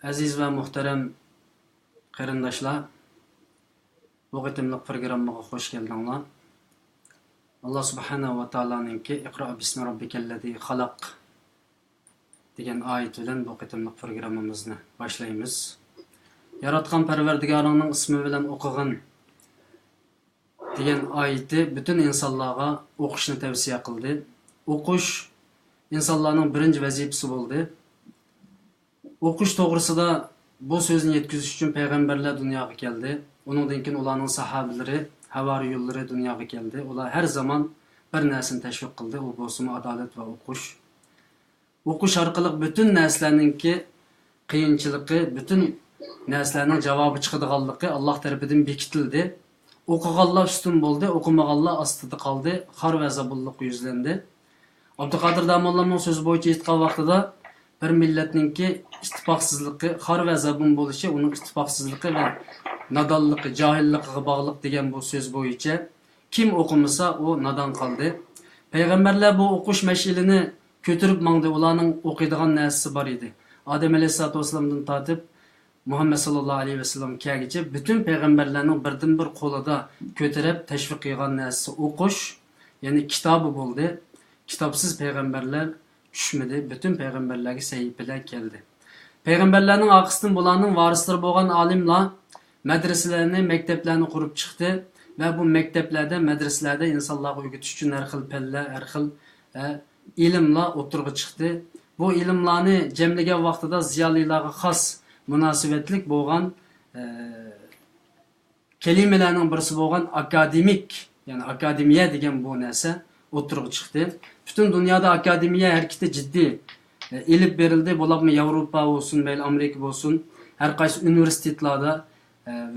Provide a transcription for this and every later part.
Aziz ve muhterem qarindoshlar, bu qitimliq programmaga xush keldinglar. Allah subhanahu va taoloninki Iqro bismi robbikallazi xalaq degan oyat bilan bu qitimliq programmamizni boshlaymiz. Yaratgan Parvardigoringning ismi bilan o'qig'in degan oyati bütün insonlarga o'qishni tavsiya qildi. O'qish insonlarning birinchi vazifasi bo'ldi. O'qish to'g'risida bu so'zni yetkazish uchun payg'ambarlar dunyoga keldi. Uningdan keyin ularning sahobalari, havoriyonlari dunyoga keldi. Ular har zaman bir narsani tashviq qildi, u bo'lsin adolat va o'qish. O'qish orqali bütün narsalarningki qiyinchiligi, bütün narsalarning javobi chiqadiganligi Alloh tarafidan bekitildi. O'qiganlar ustun bo'ldi, o'qimaganlar ostida qoldi, xor va zabulliq yuzlandi. Abduqodir Damollaning so'zi bo'yicha aytgan vaqtida bir millatninki ittifoqsizligi, xor va zabun bo'lishi, uning ittifoqsizligi va nadonligi, johilligiga bog'liq degan bu so'z bo'yicha kim o'qimasa u nadon qoldi. Payg'ambarlar bu o'qish mash'ilini ko'tarib mangdi, ularning o'qiydigan narsasi bor edi. Odam alayhisolatu vasallamdan tortib Muhammad sallallohu alayhi vasallam kelgacha bütün payg'ambarlarning birdan bir qo'lida ko'tarib tashviq qilgan narsasi o'qish, ya'ni kitobi bo'ldi. Kitobsiz payg'ambarlar tushmadi, bütün payg'ambarlarga sahifalar keldi. Payg'ambarlarning orqasidan bularning varislari bo'lgan olimlar madrasalarni, maktablarni qurib chiqdi va bu maktablarda, madrasalarda insonlarga o'rgatish uchun har xil fanlar, har xil ilmlar o'tirg'i chiqdi. Bu ilmlarni jamlagan vaqtida ziyolilarga xos munosabatlik bo'lgan kelimalarning birisi bo'lgan akademik, ya'ni akademiya degan bu narsa o'tirg'i chiqdi. Bütün dünyada akademiya hareketi ciddi ilip verildi. Bularmi Avrupa olsun, mayli Amerika olsun, her qaysi üniversitetlerde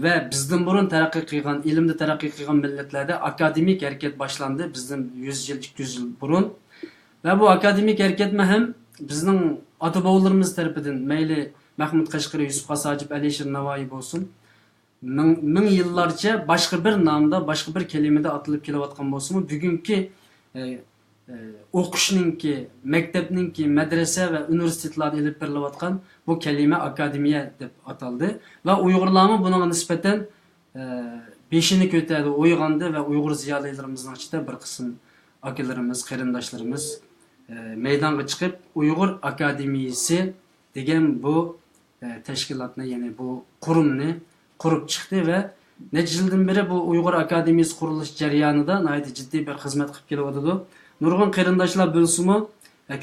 ve bizden burun terakki qilgan, ilimde terakki qilgan milletlerde akademik hareket başlandı. Bizden 100 yıl, 200 yıl burun. Ve bu akademik hareket hem bizden ata-bobolarımız tarafından, mayli Mahmud Qashqari, Yusuf Qasacip, Alisher Navoiy olsun, ming yıllarca başka bir namda, başka bir kelimede atılıp kelayotgan bolsa-mu, bugünkü o'qishninki, maktabninki, madrasa va universitetlarda ilib berilayotgan bu kelime akademiya deb ataldi va Uyg'urlarning bunga nisbatan beshini ko'tardi, uyg'ondi va Uyg'ur ziyolilarimizning ichida bir qism akalarimiz, qarindoshlarimiz maydonga chiqib Uyg'ur akademiyasi degan bu tashkilotni, ya'ni bu qurumni qurib chiqdi va necha yildan beri bu Uyg'ur akademiyasi qurilish jarayonida nihoyat jiddiy bir xizmat qilib kelyapti. Nurg'un qarindoshlar bo'lsa-mu,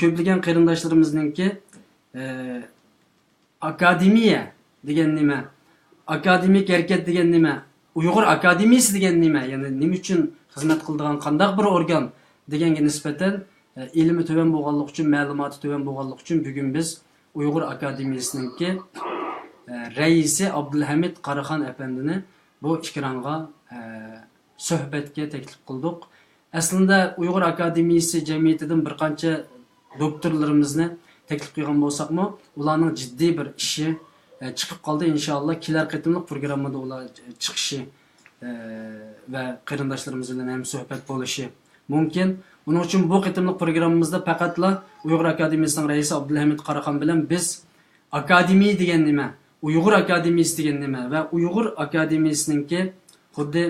ko'plagan qarindoshlarimizningki akademiya degan nima, akademik harakat degan nima, Uyg'ur akademiyasi degan nima, ya'ni nima uchun xizmat qiladigan qandaq bir organ deganga nisbatan ilmi to'van bo'lganlik uchun, ma'lumoti to'van bo'lganlik uchun bugun biz Uyg'ur akademiyasiningki raisi Abdulhamid Qaraxon apandini bu ekranga suhbatga taklif qildik. Aslında Uyg'ur akademiyasi jamiyatidan bir qancha doktorlarimizni taklif qilgan bo'lsak-mu, ularning jiddiy bir ishi chiqib qoldi. Inshaalloh kelar qitimliq programmada ular chiqishi va qarindoshlarimiz bilan ham suhbat bo'lishi mumkin. Uning uchun bu qitimliq programmamizda faqatla Uyg'ur akademiyasining raisi Abdulhamid Qaraxon bilan biz akademiya degan nima, Uyg'ur akademiyasi degan nima va Uyg'ur akademiyasiningki xuddi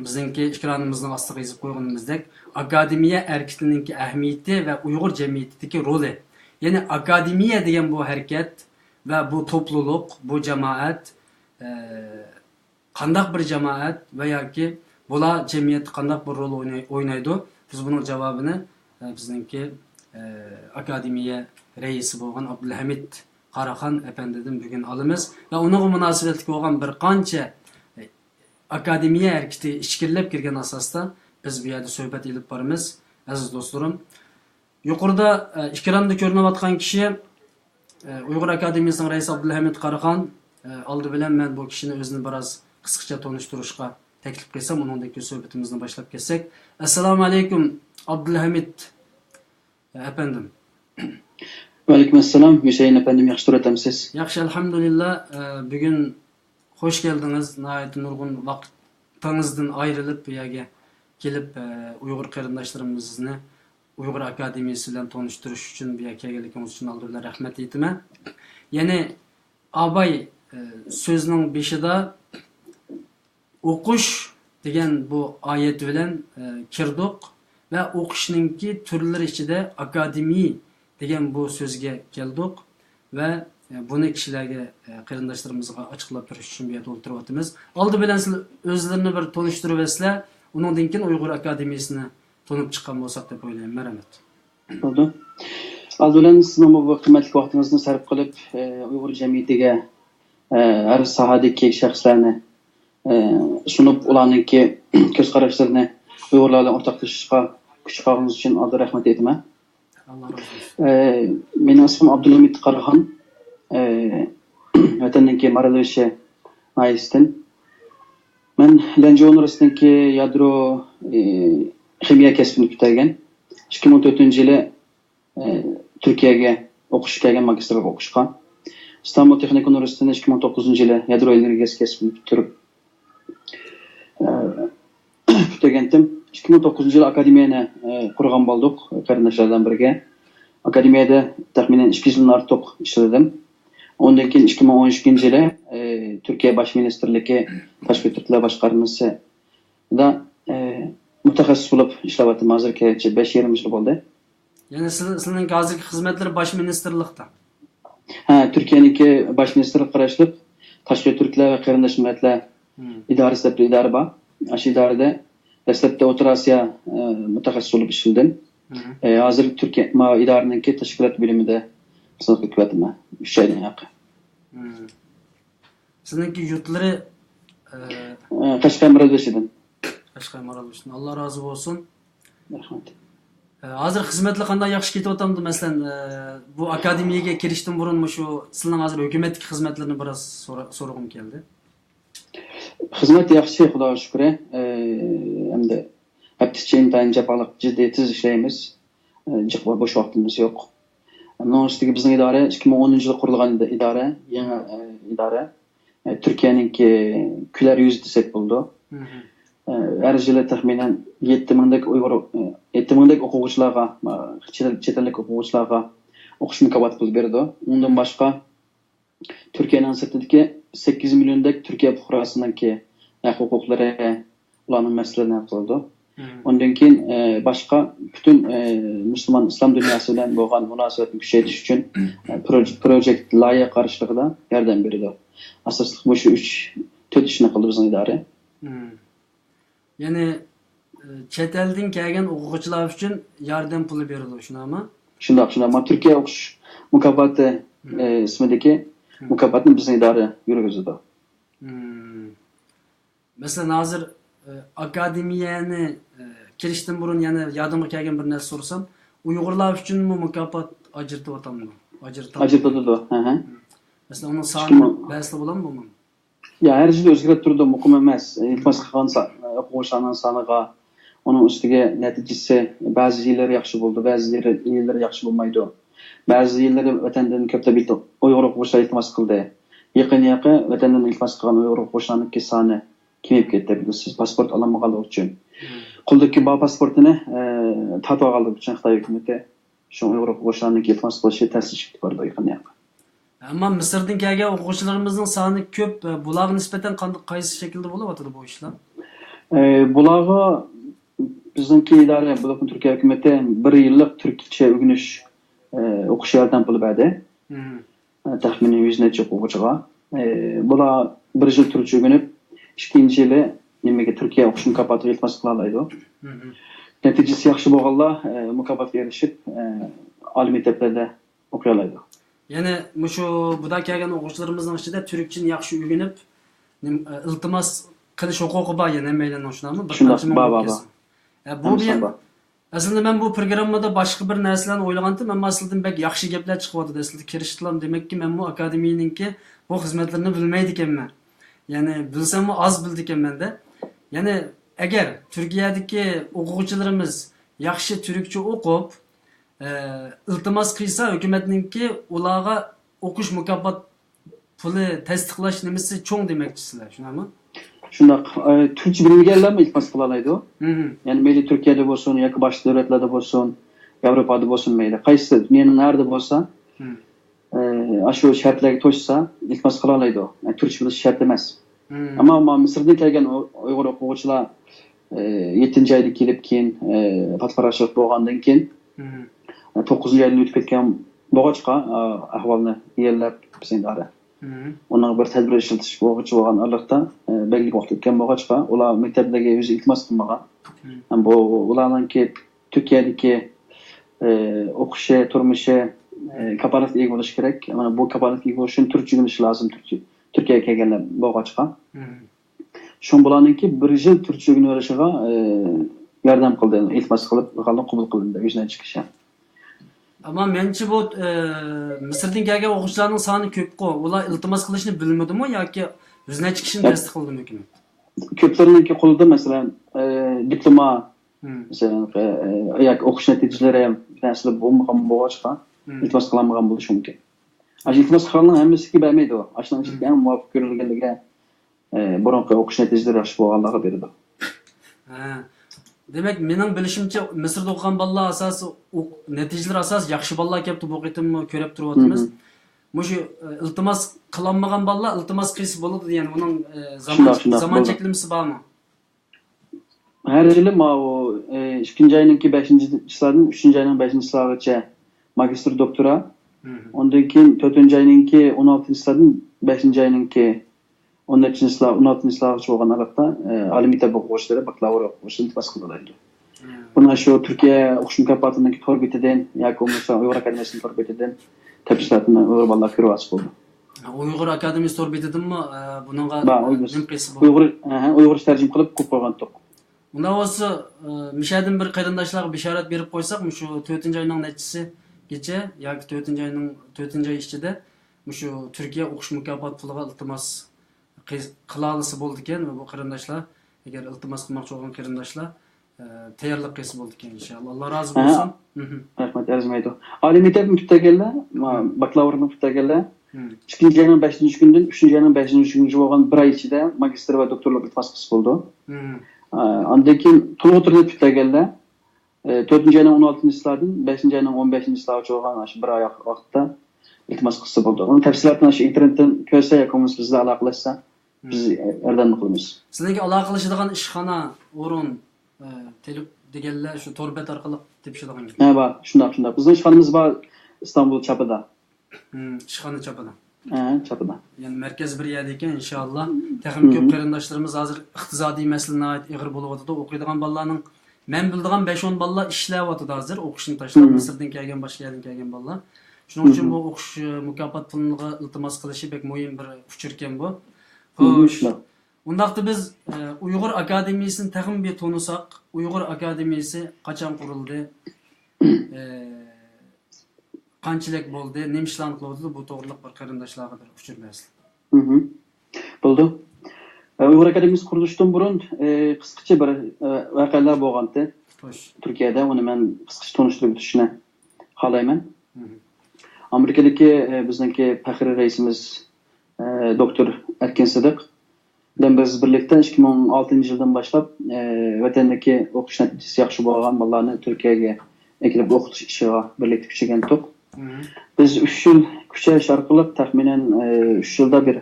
bizningki ekranimizning ostiga yozib qo'yganimizdek akademiya hareketininki ahamiyati va Uyg'ur jamiyatidagi roli. Ya'ni akademiya degan bu harakat va bu to'pluliq, bu jamoat qandaq bir jamoat va yoki bular jamiyatda qandaq bir rol o'ynaydi? Biz buning javobini bizningki akademiya raisi bo'lgan Abdulhamid Qaraxon apandidan bugun olamiz va uningga munosabatli bo'lgan bir qancha akademiya hareketi ishkillab kirgan asosda biz bu yerda suhbat ilib boramiz. Aziz do'stlarim, yuqorida ekranda ko'rinayotgan kishi Uyg'ur akademiyasining raisi Abdulhamid Qaraxon. Oldi bilan men bu kishini o'zini biroz qisqacha tanishtirishga taklif qilsam, undan keyin suhbatimizni boshlab ketsak. Assalomu alaykum Abdulhamid apandim. Va alaykum assalom Husayn apandim, yaxshi turatamsiz? Yaxshi, alhamdulillah. Bugun hoş geldiniz. Nihayet nurgun vaktinizden ayrılıp bu yerga kelip Uyg'ur qarindoshlarimizni Uyg'ur akademiyasi bilan tanıştırış uchun bu yerga kelganligingiz uchun albatta rahmat aytaman. Ya'ni Abay sözünün başında okuş degan bu ayet bilan kirdik ve o'qishninki turlari ichida akademiy degan bu so'zga keldik ve buni kishilarga qarindoshlarimizga ochiqlab berish uchun bu yerda o'tiryapmiz. Oldi bilan siz o'zlarini bir tanishtirib etsizlar, undan keyin Uyg'ur akademiyasini tanib chiqqan bo'lsak deb o'ylayman. Marhamat. Bo'ldi. Aldo'lan sizning bu qimmatli vaqtingizni sarf qilib, Uyg'ur jamiyatiga har sohadagi shaxslarni sunib, ularningki ko'z qarashlarini Uyg'urlar bilan o'rtoqlashishga kuch qilganingiz uchun aldi rahmat aytaman. Alloh razı olsun. Mening ismim Abdulhamid Qaraxon. Vatanninki Maralivshi Naistin. Men Lanjavon universitetidagi yadro ximiya kasbini bitirgan. 2014-yili Turkiyaga o'qishga kelgan, magistrga o'qishga. İstanbul Texnik Üniversitesi'nde 2009-yili yadro energiyasi kasbini bitirib bitirgandim. 2009-yili akademiyani qurgan bo'ldik qarindoshlardan birga. Akademiyada taxminan 2 yildan ortiq ishladim. Ondan keyin 2013-yili Turkiya bosh ministrligi tashqi turklar boshqarmasida mutaxassis bo'lib ishlayapman. Hozirgacha 5,5 yil bo'ldi. Yani sizning hozirgi xizmatlar bosh ministerlikda. Türkiye'ninki baş ministerlik qarashliq tashqi turklar va qarindosh millatlar idorasi deb idora bor. Shu idorada dastlabda O'rta Osiyo mutaxassis bo'lib ishladim. Hozir Turkiya idoraninki tashkilot bo'limida xizmat qilyapman. 3 oydan yaqin. Sizningki yurtlari Qashqar Maralivshidan. Qashqar Maralivshidan. Alloh rozi bo'lsin. Rahmat. Hozir xizmatlar qanday yaxshi ketyapti? Masalan, bu akademiyaga kirishdan burun shu sizning hozir hukumatlik xizmatlarini biroz so'rag'im keldi. Xizmat yaxshi, Xudoga shukr. Hamda haftacha intayin japaliq jiddiy tez ishlaymiz. Jiq bo'sh vaqtimiz yo'q. Bunun ustiga bizning idora 2010-yilda qurilgan idora, yangi idora. Turkiyaninki kular yuz desak bo'ldi. Her yılı tahminen 7,000 Uygur 7,000 o'quvchilarga, chet ellik o'quvchilarga o'qish mukofoti pul berdi. Undan boshqa Turkiyaning sirtidagi 8 milliondek Turkiya fuqarosiningki huquqlari, ularning masalalarini qildi. Undan keyin boshqa butun musulmon islom dunyosi bilan bo'lgan munosabatni kuchaytirish uchun projekt loyiha qarshiligida yordam berdi. Asosli bu shu 3-4 ishni qildi bizning idora. Yani chet eldan kelgan o'quvchilar uchun yordam puli berildi, shunami? Shundoq. Turkiya o'qish mukofoti ismidagi mukofotni bizning idora yurgizdi. Masalan, hozir akademiyani kirishdan burun yana yodimga kelgan bir narsa so'rsam, Uyg'urlar uchun bu mukofot ajratyaptimi? Ajratadi. Masalan, uning soni ba'zida bo'ladimi? Ya her şey o'zgarib turdi, muhim emas. İltimos qilgan o'quvchilarning soniga, uning ustiga natijasi ba'zi yillar yaxshi bo'ldi, ba'zi yillar yaxshi bo'lmaydi. Ba'zi yillar vatandan ko'plab Uyg'ur o'quvchilar iltimos qildi. Yaqin vatandan iltimos qilgan Uyg'ur o'quvchilarning soni kemib ketdi. Siz pasport ololmaganlik uchun. Qo'ldagi bu pasportini tatib olganlik uchun Xitoy hukumati shu Uyg'ur o'quvchilarning iltimos qilishi ta'sirga bordi yaqin. Ama Mısır'dan kelgan o'quvchilarimizning soni ko'p. Bularga nisbatan qaysi shaklda bo'lyapti bu ishlar? Bularga bizningki idora, bularning Turkiya hukumati 1 yillik turkcha o'rganish o'qish yordam puli berdi. Taxminan 100 necha o'quvchiga. Bular 1 yil turkcha o'rganib, 2-yili nimaga Turkiya o'qish mukofotiga iltimos qila oladi. Natijasi yaxshi bo'lganlar mukofotga erishib, oliy maktablarda o'qiy oladi. Yani şu buda kelgan o'quvchilarimizning ichida turkchani yaxshi o'rganib, iltimos qilish huquqi bor, yana maylan shunami? Bir qancha bu bilan aslında men bu programmada boshqa bir narsalarni o'ylagandim, ammo aslida bek yaxshi gaplar chiqyapti. Aslida kirishdilar, demakki men bu akademiyaninki bu xizmatlarini bilmaydi ekanman. Yani bilsam az bildi ekanman-da. Yani agar Turkiyadagi o'quvchilarimiz yaxshi turkcha o'qib iltimos qilsa, hukumatninki ularga o'qish mukofot puli tasdiqlash nimasi cho'ng demakchisizlar, shunami? Shundoq. Turkcha bilmaganlarmi iltimos qila oladi? Ya'ni mayli Turkiyada bo'lsin yoki boshqa davlatlarda bo'lsin, Yevropada bo'lsin mayli. Qaysi mening narda bo'lsa, Aşu şartlarga to'shsa iltimos qila oladi. Yani turkcha bilish shart emas. Hmm. Ammo Misrdan kelgan Uyg'ur o'quvchilar 7-chi oyda kelib keyin patparashlik bo'lgandan keyin Hmm. 9-chi oydan o'tib ketgan bo'g'ochqa ahvolni yellab bizning Hmm. Onun bir tedbir işletiş bo'yicha bo'lgan arliqda belli vaqt o'tgan bo'g'ochqa ular maktabdagi o'zi iltimos qilmagan. Bu ularninki Turkiyadagi o'qishi, turmushi kapolatga ega bo'lishi kerak. Mana bu kapolatga ega bo'lish uchun turkcha bilish lozim. Turkiyaga kelganlar bo'g'ochqa. Shu bularninki 1 yil turkcha o'rganishiga yordam qildi. Iltimos qilib, qabul qilindi o'zidan chiqishi. Ama menimcha bu Misrdan kelgan o'quvchilarning soni ko'p-ku. Ular iltimos qilishni bilmadimi yoki o'zidan chiqishni tasdiqladimi hukmat? Ko'plarininki qo'lida masalan diploma masalan yoki o'qish natijalari ham narsa bo'lmagan bo'g'ochqa iltimos qilmagan bo'lishi mumkin. Iltimos qilganlar hammasiga bermaydi u. Ashundan chiqqan muvofiq ko'rilganligiga burunqi o'qish natijalari yaxshi bo'lganlarga beradi. Demek mening bilishimcha Misrda o'qigan bolalar asosi natijalar asosi yaxshi bolalar kelibdi bu qitimni ko'rib turyapmiz. Mushu iltimos qilmagan bolalar iltimos qilsa bo'ladi degan uning zamon cheklimasi bormi? Her yili o 2-chi oyninki 5-chilardan 3-chi oyning 5-chilarigacha magistr doktora, ondan keyin 4-chi oyninki 16-chilardan 5-chi oyninki 16-chilargacha bo'lgan arafda oliy maktab o'quvchilari bakalavr o'qishini iltimos qiladi. Buni shu Turkiya o'qish mukofotining to'rbetidan yoki bo'lmasa Uyg'ur akademiyasining to'rbetidan tafsilotini Uyg'ur bolalar ko'ryapsiz bo'ldi. Uyg'ur akademiyasi to'rbetidimi buningga Uyg'ur tarjima qilib qo'yib qo'ygandik. Unda olsa mishadan bir qarindoshlarga bishorat berib qo'ysak, shu 4-chi oyning nechisigacha yoki 4-chi oyning 4-chi oy ichida shu Turkiya o'qish mukofoti puliga iltimos qila olsa bo'ldi ekan va bu qarindoshlar agar iltimos qilmoqchi bo'lgan qarindoshlar tayyorlik qilsa bo'ldi ekan inshaalloh. Alloh rozi bo'lsin. Rahmat, arzimaydi. Oliy maktabni bitirganlar, bakalavrni bitirganlar 2-chi oyning 5-chi kunidan 3-chi oyning 5-chi kunigacha bo'lgan 1 oy ichida magistr va doktorlik iltimos qilsa bo'ldi. Ondan keyin to'liq o'tirib bitirganlar 4-chi oyning 16-chilardan 5-chi oyning 15-chilarigacha bo'lgan shu 1 oy vaqtda iltimos qilsa bo'ldi. Uni tafsilotini shu internetdan ko'rsa yoki bizga aloqalashsa biz yordam qilamiz. Sizlarga aloqa qilishadigan ishxona, o'rin, telefon deganlar shu to'rbet orqali tepishadigan. Bor, shundoq. Bizning ishxonamiz bor Istanbul chapida. Ishxona chapida. Chapida. Yani merkez bir yerda ekan inshaalloh. Texnik ko'p qarindoshlarimiz hozir iqtisodiy masalalar ig'ir bo'lyapti. O'qiydigan bolalarning men bildigan 5-10 bolalar ishlayapti hozir, o'qishni tashlab Misrdan kelgan, boshqa yerdan kelgan bolalar. Shuning uchun bu o'qish mukofot puliga iltimos qilishi bek muhim bir uchur ekan bu. Xo'sh. Undaqda biz Uyg'ur akademiyasini taxmin bir to'nisak, Uyg'ur akademiyasi qachon qurildi? Qanchalik bo'ldi? Nima ishlarni qildi? Bu to'g'riliq bir qarindoshlarga bir uchur bersin. Bo'ldi. Uyg'ur akademiyasi qurilishidan burun qisqacha bir voqealar bo'lgandi. Turkiyada uni men qisqacha tanishtirib o'tishni xohlayman. Amerikadagi bizningki faxriy raisimiz doktor Erkin Sidiq bilan biz birlikda 2016-yildan boshlab vatandagi o'qish natijasi yaxshi bo'lgan bolalarni Turkiyaga kelib o'qitish ishiga birlikda kuchaygandik. Biz 3 yil kuchayish orqali taxminan 3 yilda bir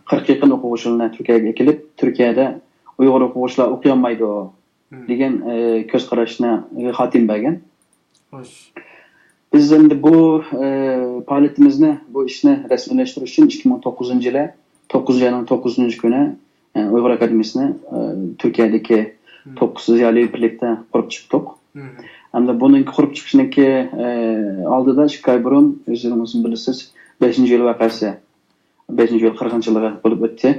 40 yaqin o'quvchilarni Turkiyaga kelib, Turkiyada Uyg'ur o'quvchilar o'qiy olmaydi degan ko'z qarashni xotim bergan. Xo'sh. Biz endi bu faoliyatimizni, bu ishni rasmiylashtirish uchun 2009-yili 9-oyning 9-kuni Uyg'ur akademiyasini Turkiyadagi 9 ziyoli birlikda qurib chiqdik. Hamda buning qurib chiqishniki oldida 2 oy burun o'zingiz bilasiz 5-yil voqeasi, 5-yil 40-yilga bo'lib o'tdi.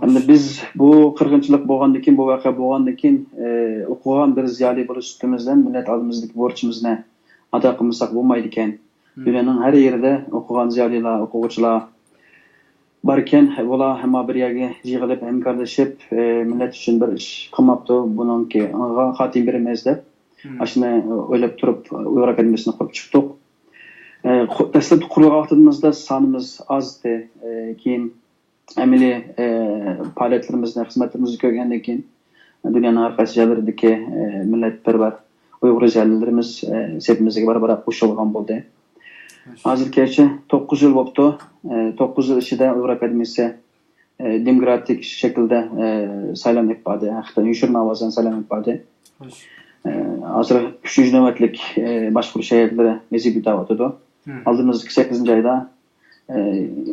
Hamda biz bu 40-yillik bo'lgandan keyin, bu voqea bo'lgandan keyin o'qigan bir ziyoli bo'lish ustimizdan millat oldimizdagi borchimizni ado qilmasak bo'lmaydi ekan. Dunyoning har yerida o'qigan ziyolilar, o'quvchilar bor ekan. Ular hamma bir yerga yig'ilib, hamkorlashib, millat uchun bir ish qilmoqda. Buningki xotim beramiz deb ashuni o'ylab turib Uyg'ur akademiyasini qurib chiqdik. Dastlab qurilgan vaqtimizda sonimiz ozdi. Keyin amaliy faoliyatlarimizni, xizmatlarimizni ko'rgandan keyin dunyoning har qaysi joylaridagi millatparvar Uyg'ur ziyolilarimiz sepimizga barabar qo'shilgan bo'ldi. Hozirgacha 9 yil bo'libdi. 9 yil ichida Uyg'ur akademiyasi demokratik shaklda saylanib bo'ldi. Haqiqatan yoshirma ovozdan saylanib bo'ldi. Hozir 3 navbatlik boshqarish shaharlari vaziyat o'tadi. Oldimizgi 8 ayda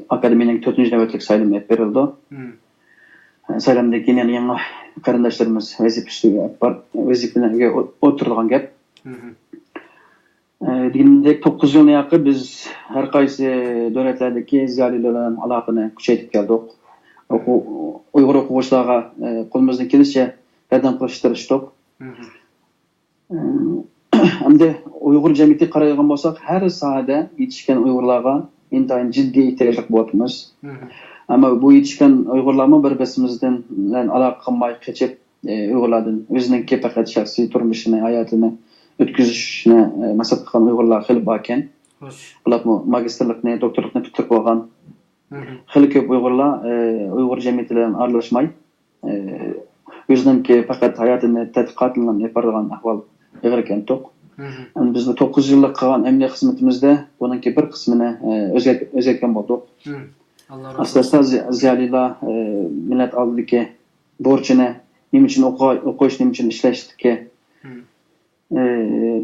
akademiyaning 4 navbatlik saylami berildi. Saylamdan keyin yana yangi qarindoshlarimiz vazifaga o'tirilgan gap. Degandek 9 yilni yaqin biz har qaysi davlatlardagi ziyolilar bilan aloqani kuchaytirib keldik. Uyg'ur o'quvchilarga qo'limizdan kelishicha yordam qilishga tirishdik. Hamda Uyg'ur jamiyatiga qaraydigan bo'lsak, har sohada yetishgan Uyg'urlarga intayin jiddiy ehtiyoj bo'lyapmiz. Ammo bu yetishgan Uyg'urlarmi bir-birimizdan aloqa qilmay qochib, Uyg'urlardan o'zining faqat shaxsiy turmushini, hayotini o'tkazishni maqsad qilgan Uyg'urlar xil bor ekan. Ular magistrlikni, doktorlikni bitirib olgan. Xili ko'p Uyg'urlar Uyg'ur jamiyati bilan aralashmay, o'zining faqat hayotini tadqiqotini olib borgan ahvol ig'ir ekan to'q. Bizni 9 yillik qilgan emniyat xizmatimizda buning bir qismini o'zgartgan bo'ldik. Aslida ziyolilar millat oldidagi borchini nima uchun o'qish, nima uchun ishlashga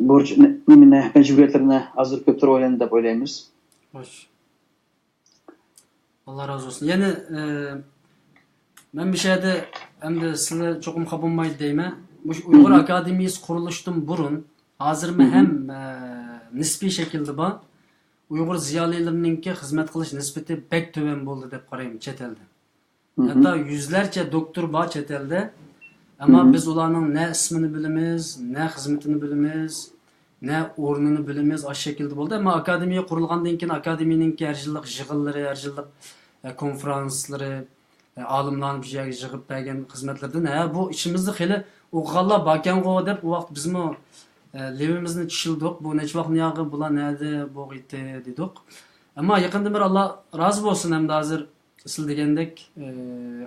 borchni, majburiyatlarini hozir ko'p o'ylandi deb o'ylaymiz. Allah razı olsun. Yani ben bir şeyde hem de size çok kabulmaydı deyime. Bu Uygur Akademiyası kuruluştan burun hazır mı hem nispi şekilde bu Uygur ziyalilerinin hizmet kılış nispeti pek töven buldu dep qarayım chet elde. Hatta yüzlerce doktor var chet elde. Ama biz ularning ne ismini bilimiz, ne hizmetini bilimiz, ne o'rnini bilimiz aş şekilde bo'ldi. Ama akademiya qurilgandan keyin akademiyaning har yillik yig'inlari, har yillik konferanslari, olimlarni bir yerga yig'ib bergan xizmatlardan bu ishimizni xili o'qiganlar bakan-g'o deb u vaqt bizmi levimizni tushildik. Bu necha vaqt niyog'i bular nerede bu g'iti dedik. Ama yaqinda bir Allah razı bo'lsin hamda hozir siz degandek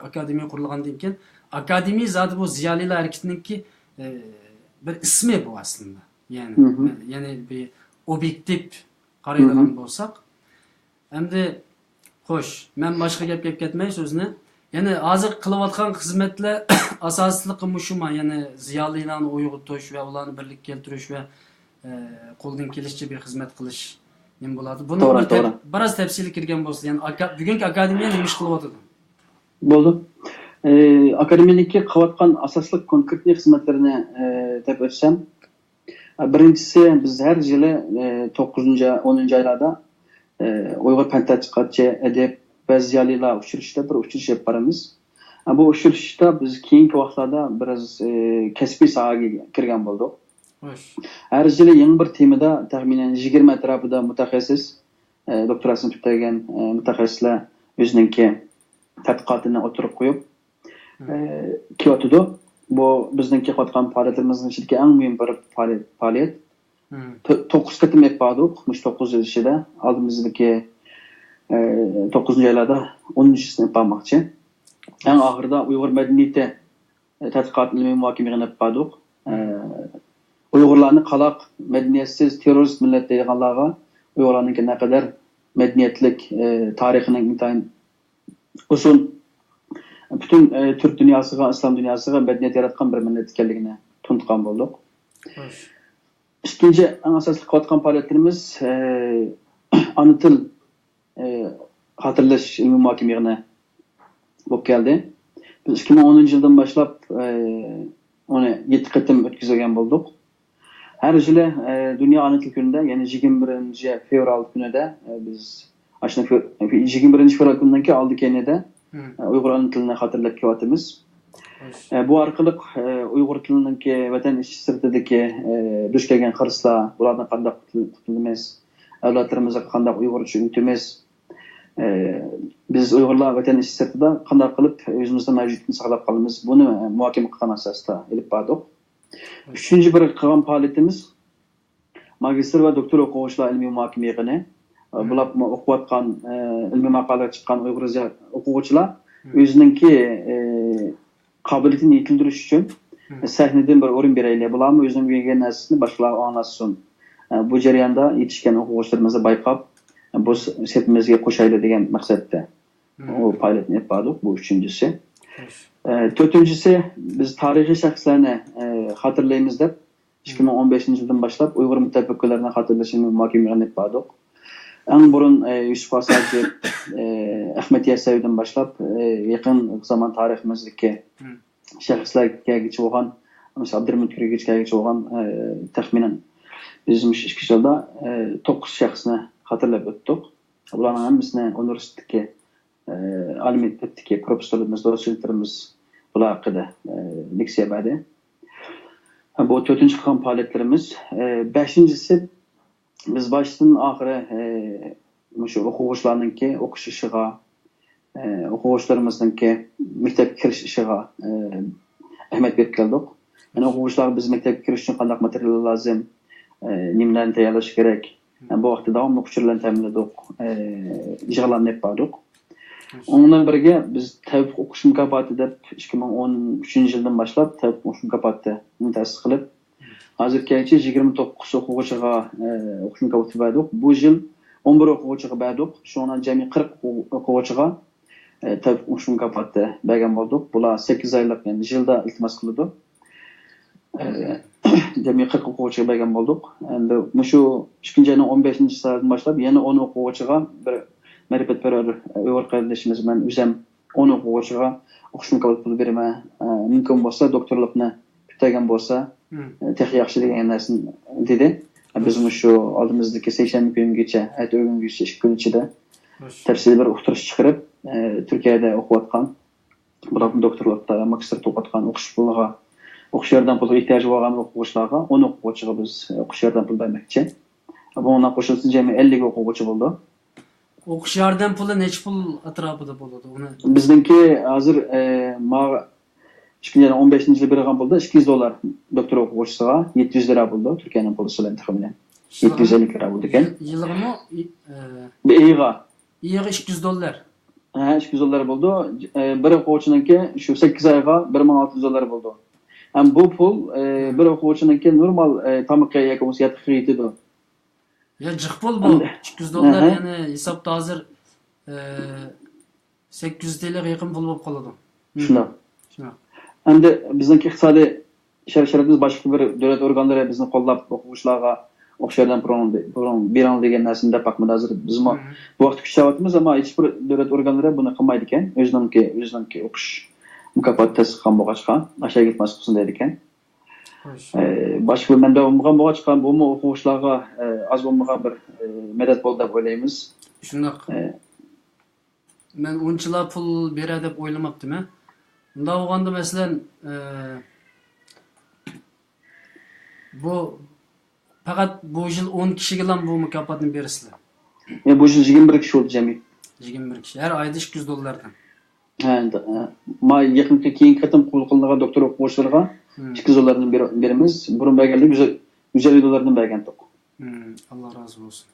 akademiya qurilgandan keyin akademiya zaten bu ziyolilar hareketininki bir ismi bu aslında. Yani bir obyektiv qaraydigan bo'lsak, endi xo'sh, men boshqa gap ketmay so'zni. Yani hozir qilayotgan xizmatlar asosliqi mushuma, yani ziyolilarni uyg'otish va ularni birlikka keltirish va qo'ldan kelishicha bir xizmat qilish nim bo'ladi. Buni biroz tafsilga kirgan bo'lsa, yani bugungi akademiya nima ish qilyotdi? Bo'ldi. Akademiyaniki qilayotgan asosli konkret xizmatlarini deb o'tsam, birinchisi biz har yili 9-10 oylarda Uyg'ur fan tadqiqotchi, adib va ziyolilar uchrashishda bir uchrashuv olib boramiz. Bu uchrashishda biz keyingi vaqtlarda biroz kasbiy sohaga kirgan bo'ldik. Har yili yangi bir temada taxminan 20 atrofida mutaxassis, doktorasini tugagan mutaxassislar o'zining tadqiqotini o'tirib qo'yib kelyotdi. Bu bizning qilayotgan faoliyatlarimizning ichidagi eng muhim bir faoliyat. 9 qatim yapmadık. 9 yıl içinde aldığımızdaki 9. aylarda 10. yapmakçı. En ahırda Uygur medeniyeti tadqiqot ilmiy muhokamaga yapmadık. Uygurlarni qalaq medeniyetsiz terörist millet deyilganlarga Uygurlarning ne kadar medeniyetlik tarixining intayin uzun bütün Türk dünyasıga, İslam dünyasıga medeniyet yaratgan bir millet ekanligini tuntgan bo'ldik. İkinci en asaslı qilayotgan faoliyatlarimiz ana til hatırlash ilmiy muhokamasiga bo'lib keldi. Biz 2010 yıldan başlap onu 7 qatim o'tkazgan bo'ldik. Her yili Dünya Ana Til kunida, yani 21 fevral kunida biz aslında 21 fevral kunidan keyin oldi kenida Uygur ana tilini hatırlab kelyapmiz. Bu orqali Uygur tilining vatan ichi sirtidagi duch kelgan xirislar, bulardan qanday qutulamiz, avlodlarimizga qanday Uyg'urcha o'tamiz, biz Uyg'urlar vatan ichi sirtida qanday qilib o'zimizda mavjudlikni saqlab qolamiz, buni muhokama qilgan asosda ilib bordik. Üçüncü bir qilgan faoliyatimiz magistr va doktor o'quvchilar ilmiy muhokamasiga bular o'qiyotgan ilmiy maqolalar chiqqan Uyg'ur o'quvchilar o'zininki qobiliyatini yetildirish uchun sahnadan bir o'rin beraylik. Bularni o'zining bilgan narsasini boshqalar anglatsin. Bu jarayonda yetishgan o'quvchilarimizni bayqab, bu sepimizga qo'shayli degan maqsadda o pilotni yapardik. Bu uchinchisi. To'rtinchisi, biz tarixiy shaxslarni xotirlaymiz deb 2015-yildan boshlab Uyg'ur mutafakkirlarini xotirlashni muhokamalarni yapardik. Eng burun Yusuf Asakir, Ahmed Yassavidan boshlab yaqin zamon tariximizdagi shaxslarga bo'lgan, mesela Abdurrahman Turgachgacha bo'lgan taxminan bizim ichki yilda 9 shaxsni xotirlab o'tdik. Bularning hammasini universitetdagi oliy maktabdagi professorlarimiz, dotsentlarimiz bular haqida leksiya berdi. Bu 4-chi qilgan faoliyatlarimiz. 5-inchisi biz başdan oxiri shu o'quvchilarningki o'qish ishiga, o'quvchilarimizningki maktabga kirish ishiga ahamiyat berib keldik. Yani o'quvchilar biz maktabga kirish uchun qanday material lozim, nimalarni tayyorlash kerak. Bu vaqtda davomli o'quvchilarni ta'minladik, ijrolarni olib bordik. Ondan birga biz Tavfiq o'qish mukofoti deb 2013-yildan boshlab Tavfiq o'qish mukofoti ta'sis qilib, hozirgacha 29 o'quvchiga o'qish mukofoti berdik. Bu yil 11 o'quvchiga berdik. Shundan jami 40 o'quvchiga Tavfiq o'qish mukofoti bergan bo'ldik. Bular 8 oylik, ya'ni yilda iltimos qildi. Jami 40 o'quvchiga bergan bo'ldik. Endi shu 2-yilning 15-soatdan boshlab yana 10 o'quvchiga bir ma'rifatparar Uyg'ur qarindishimiz bilan o'zim 10 o'quvchiga o'qish mukofoti beraman. Mumkin bo'lsa doktorlikni bitagan bo'lsa texnik yaxshi degan narsani dedi. Biz shu oldimizdagi 80 kungacha, ayt o'yingacha 2 kun ichida tafsiliy bir uqtirish chiqarib, Turkiyada o'qiyotgan, bularning doktorlikda, magistrlikda o'qiyotgan o'quvchilarga, o'qish yordam puliga ehtiyoji bo'lgan o'quvchilarga 10 o'quvchiga biz o'qish yordam puli bermoqchi. Bundan qo'shilsa jami 50 o'quvchi bo'ldi. O'qish yordam puli necha pul atrofida bo'ladi? Uni bizningki hozir 2015-yilda bergan pulda $200 doktor o'quvchisiga 700 lira bo'ldi. Turkiyaning puli bilan taxminan 750 lira bo'ldi ekan. Yilg'imi? Beyiga. Yiga $200. Ha, $200 bo'ldi. Bir o'quvchiningki shu 8 oyga $1600 bo'ldi. Ham bu pul bir o'quvchiningki normal tamoqqa yakun siyat xiyitidir. Ya jiq pul bu. $200 yani hisobda hozir 800 TL yaqin pul bo'lib qoladi. Shunday. Endi bizningki iqtisodiy sharoitimiz boshqa bir davlat organlari bizni qo'llab o'quvchilarga o'qishlardan program beradi degan narsani deb haqida hozir biz bu vaqt kuchayapmiz, ammo hech bir davlat organlari buni qilmaydi ekan. O'zininki o'qish mukofoti tasdiqlangan bo'lg'achqa, aşağı gitmas qilsin deydi ekan. Boshqa bir manba bo'lmagan bo'lg'achqa, bu o'quvchilarga az bo'lmagan bir madad bo'ldi deb o'ylaymiz. Shundoq. Men unchalar pul beradi deb o'ylamabdim-a. Bunda bo'lganda masalan bu faqat bu yil 10 kishiga bu mukofotni berasizlar. Bu yil 21 kishi bo'ldi jami. 21 kishi. Har oyda $200. Ma yaqinga keyin qatim qabul qilingan doktor o'quvchilarga $200 beramiz. Burun berganlik $150 bergandik. Alloh rozi bo'lsin.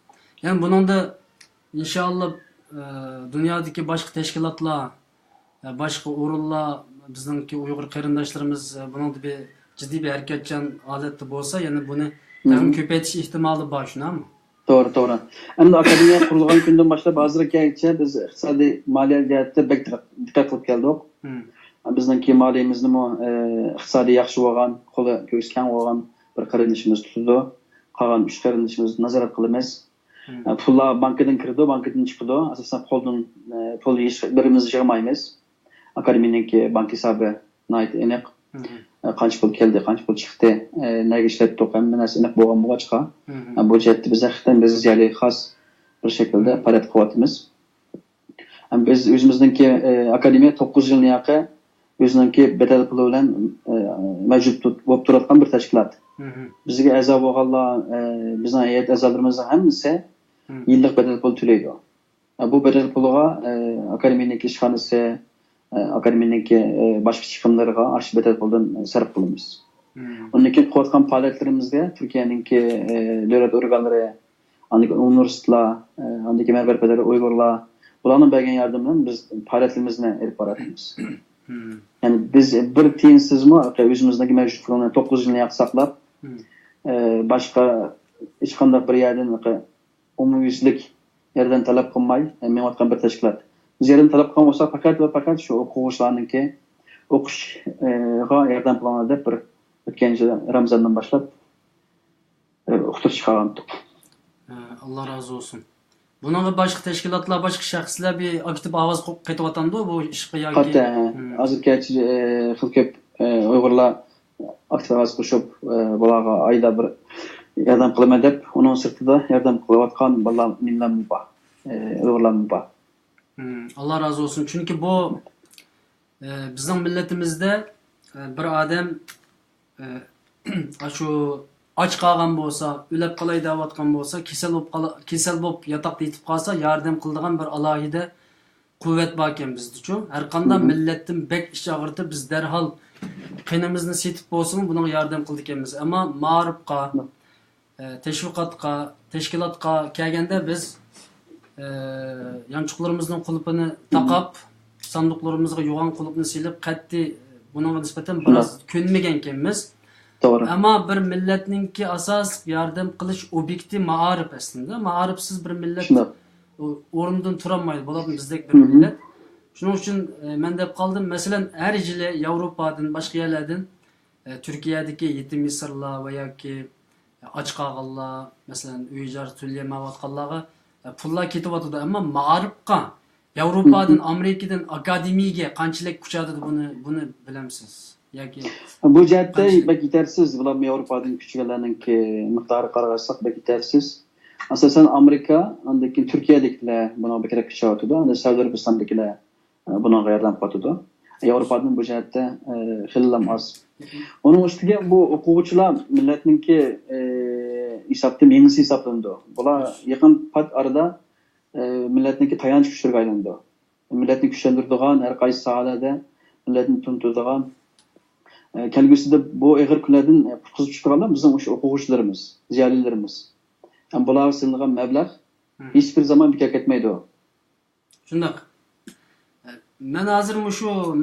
Yani buningda inshaalloh dunyodagi boshqa tashkilotlar, boshqa o'rinlar, bizningki Uyg'ur qarindoshlarimiz buningda bir jiddiy bir harakatchan holatda bo'lsa, yana buni tag'in ko'paytirish ehtimoli bor, shunami? To'g'ri. Endi akademiya qurilgan kundan boshlab hozirgacha biz iqtisodiy moliya jihatda diqqat qilib keldik. Bizningki moliyamizni iqtisodiy yaxshi bo'lgan, qo'li ko'z kang bo'lgan bir qarindishimiz tutdi. Qolgan 3 qarindishimizni nazorat qilamiz. Pullar bankadan kirdi, bankadan chiqdi. Asosan qo'ldan pul birimiz yig'maymiz. Akademiyaningki bank hisobi aniq. Qancha pul keldi, qancha pul chiqdi, nega ishlatdik, hamma narsa aniq bo'lgan bo'lg'achqa, bu jihatda biz haqiqatan biz xos bir shaklda faoliyat qilyapmiz. Biz o'zimizningki akademiya 9 yilni yoqi o'zininki bedel puli bilan mavjud bo'lib turadigan bir tashkilot. Bizga a'zo bo'lganlar, bizning hay'at a'zolarimizning hammasi yillik bedel pul to'laydi. Bu bedel puliga akademiyaningki ishxonasi, akademiyaningki boshqa chiqimlarga arsh bedel puldan sarf qilamiz. Undan keyin qilayotgan faoliyatlarimizga Turkiyaningki davlat organlari, universitetlar, ma'rifatparar Uyg'urlar bularning bergan yordami bilan biz faoliyatlarimizni olib boramiz. Yani biz bir tiyinsizmi o'zimizdagi mavjud pulni 9 yilni saqlab, boshqa hech qanday bir yerdan umumiylik yerden talep kılmay, menvatkan bir teşkilat. Biz yerden talep kılgan olsa fakat ve fakat şu okuvuşlarınki o'qishga yordam qilaman deb bir o'tgan yil Ramazondan boshlab o'qitib chiqargandik. Allah razı olsun. Bunun başka teşkilatlar, başka şahıslar bir aktif avaz qaytavatanda bu ishga yoki Hatta hozirgacha xil ko'p Uyg'urlar aktiv ovoz qo'shib bularga oyda bir yordam qilaman deb uning sirtida yordam qilayotgan bolalar minlarmi bor, Uyg'urlarmi bor. Allah razı olsun. Çünkü bu bizim milletimizde bir adam şu aç qalgan bo'lsa, o'lib qolay deyotgan bo'lsa, kasal bo'lib yotoqda yetib qolsa, yordam qiladigan bir alohida quvvat bor ekan bizda-chu. Har qanday millatdan bek ish og'ritib biz darhol qinimizni setib bo'lsin, buning yordam qildik ekanmiz. Ammo ma'rifqa, teşviqatqa, teşkilatqa kelganda biz yançuqlarimizning qulupini taqab, sanduqlarimizga yo'g'on qulupni silib, qat'iy bunga nisbatan biroz ko'nmagan ekanmiz. Doğru. Ama bir milletninki asas yardım qilish obyekti ma'arif aslında. Ma'arifsiz bir millet o'rnidan turamaydi. Bo'ladi bizdek bir millet. Shuning uchun men deb qoldim. Masalan, har yili Yevropadan, boshqa yerlardan Turkiyadagi yetim misrlar va yoki och qolganlar, masalan, uy jar to'lamayotganlarga pullar ketyapti. Ammo ma'arifga Yevropadan, Amerikadan akademiyaga qanchalik kuchadi buni bilamsiz? Yoki bu jihatda bak yetersiz. Bular Avrupa'dan küçüklerninki miqdori qarag'ansak bak yetersiz. Asosan Amerika, andaki Türkiye'dekiler buna bekrak kuchayotdi. Anda Saudiya Arabistondagilar buna yordam qiladi. Avrupa'dan bu jihatda xillam az. Onun ustiga bu o'quvchilar millatninki hisobda mengisi hisoblandi. Bular yaqin pat arada millatninki tayanch kuchlarga aylandi. Millatni kuchlantiradigan har qaysi sohalarda millatni tuntiradigan kelgusida bu eg'ir kunlardan qutqizib chiqaranlar bizning o'sha o'quvchilarimiz, ziyolilarimiz. Ham bularga silingan mablag' hech bir zaman bekor ketmaydi. Shundoq. Men hozir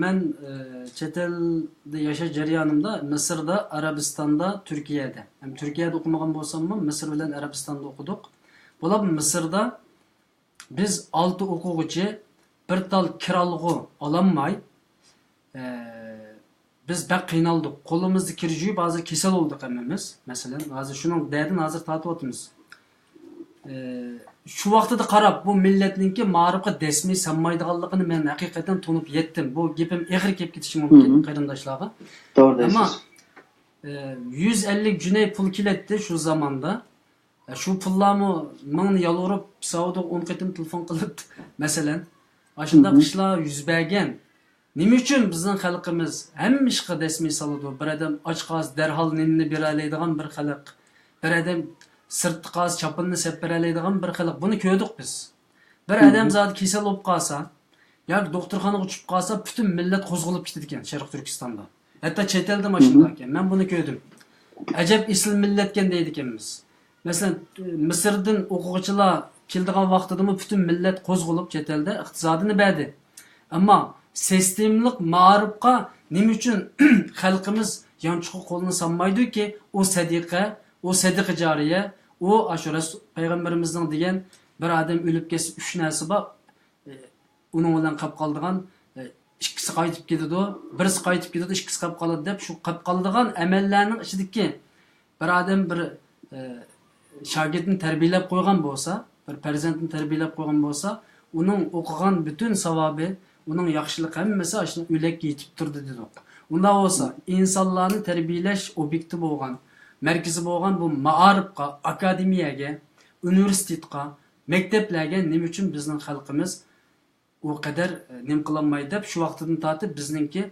men chet elda yashash jarayonimda Misrda, Arabistonda, Turkiyada. Ham Turkiyada o'qimagan bo'lsam-mu, Misr bilan Arabistonda o'qidik. Bular Misrda biz 6 o'quvchi bir tal kiralg'u ololmay biz bak qiynaldik. Qo'limizda kirjuyib, hozir kasal bo'ldik hammamiz. Masalan, hozir shuning dadini hozir tortyapmiz. Shu vaqtida qarab, bu millatninki ma'rifga desmay sanmaydiganligini men haqiqatan tunib yetdim. Bu gapim eg'ir kelib ketishi mumkin qarindoshlarga. To'g'ri Ammo deysiz. 150 junay pul kelatdi shu zamonda. Shu pullarni meni yolg'irib, Saudiga 10 qatim telefon qilib, masalan, ashunda qishlar yuz bergan. Nima uchun bizning xalqimiz hamma ishga desmay soladi? Bir odam och qolsa darhol ninni bera oladigan bir xalq. Bir odam sirtqa qolsa chopinni sep bera oladigan bir xalq. Buni ko'rdik biz. Bir odam zot kasal bo'lib qolsa, yoki doktorxonaga uchib qolsa, butun millat qo'zg'alib ketadi ekan Sharq Turkistonda. Hatto chet elda mashina ekan. Men buni ko'rdim. Ajab isl millatgan deydi ekanmiz. Masalan, Misrdan o'quvchilar keldigan vaqtida butun millat qo'zg'alib chet elda iqtisodini berdi. Ammo sistemlik ma'rifqa nima uchun xalqimiz yanchiqqa qo'lini solmaydi-ki, o sadiqa jariya, o ashura payg'ambarimizning degan bir odam o'lib ketsa 3 narsa bor. Uning bilan qolib qoldigan ikkisi qaytib ketadi, birisi qaytib ketadi, ikkisi qolib qoladi deb shu qolib qoldigan amallarning ichidagi bir odam bir shogirdni tarbiyalab qo'ygan bo'lsa, bir farzandni tarbiyalab qo'ygan bo'lsa, uning o'qigan butun savobi uning yaxshilik hammasi ashuna o'lakka yetib turdi dedi. Unda bo'lsa, insonlarni tarbiyalash obyekti bo'lgan, markazi bo'lgan bu ma'arifqa, akademiyaga, universitetga, maktablarga nima uchun bizning xalqimiz u qadar nim qilolmaydi deb shu vaqtdan tortib bizningki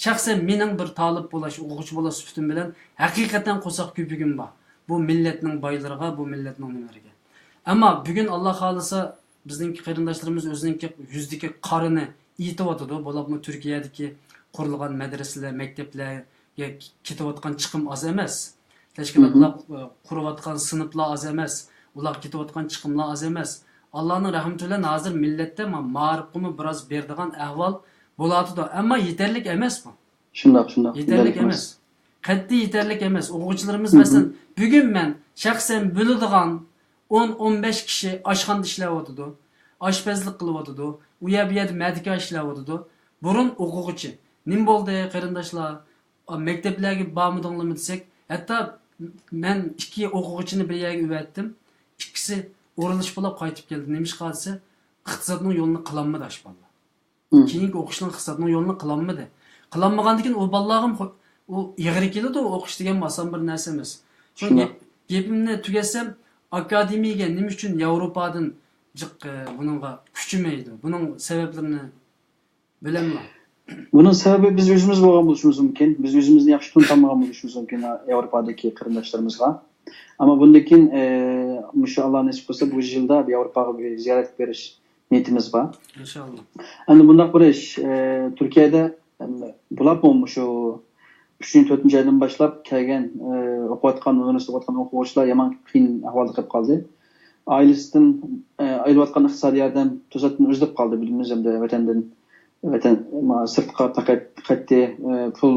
shaxsan mening bir talib bo'lash, o'quvchi bo'lash suhbatim bilan haqiqatan qo'saq ko'pigim bor. Bu millatning boylariga, bu millatning nimalariga. Ammo bugun Alloh xolisa bizning qarindoshlarimiz o'zining yuzdagi qorini yetyapti. Bo'labmi Turkiyadagi qurilgan madrasalar, maktablarga ketayotgan chiqim oz emas. Tashkilotlar qurayotgan sinflar oz emas. Ular ketayotgan chiqimlar oz emas. Allohning rahmati bilan hozir millatda ma'rifqimi biroz berdigan ahvol bo'ladi. Ammo yetarlik emas bu. Shundoq. Yetarlik emas. Qat'iy yetarlik emas. O'quvchilarimiz masalan bugun men shaxsan bo'ladigan 10-15 kishi oshxonada ishlayotidi, oshpazlik qilyotidi, u yer bu yerda madika ishlayotidi. Burun o'quvchi. Nim bo'ldi qarindoshlar? Maktablarga bormadinglarmi desak, hatto men ikki o'quvchini bir yerga uvatdim. İkisi o'rilish bo'lib qaytib keldi. Nima ish qilsa, iqtisodning yo'lini qilolmadi ashballa. Keyingi o'qishning iqtisodning yo'lini qilolmadi. Qilolmagandan keyin u bolalarga u yig'ri keladi, o'qish degan oson bir narsa emas. Chunki gapimni tugasam, akademiyaga nima uchun Yevropadan buningga kuchmaydi? Buning sabablarini bilaman. Buning sababi biz o'zimiz bo'lgan bo'lishimiz mumkin. Biz o'zimizni yaxshi tushunmagan bo'lishimiz mumkin Yevropadagi qarindoshlarimizga. Ama bundan keyin inşallah nasip olsa bu yılda bir Avrupa'ya bir ziyaret beriş niyetimiz var. İnşallah. Yani bundan bir iş Türkiye'de bulap olmuş o 3-4 aydan başlap kelgen okuyatkan, üniversite okuyatkan okuvchilar yaman qiyin ahvalda qolib qoldi. Ailesinden ayrılatkan iqtisadi yardım to'satdan uzilib qoldi. Bilimiz hem de vatan sirtqa qaytdi pul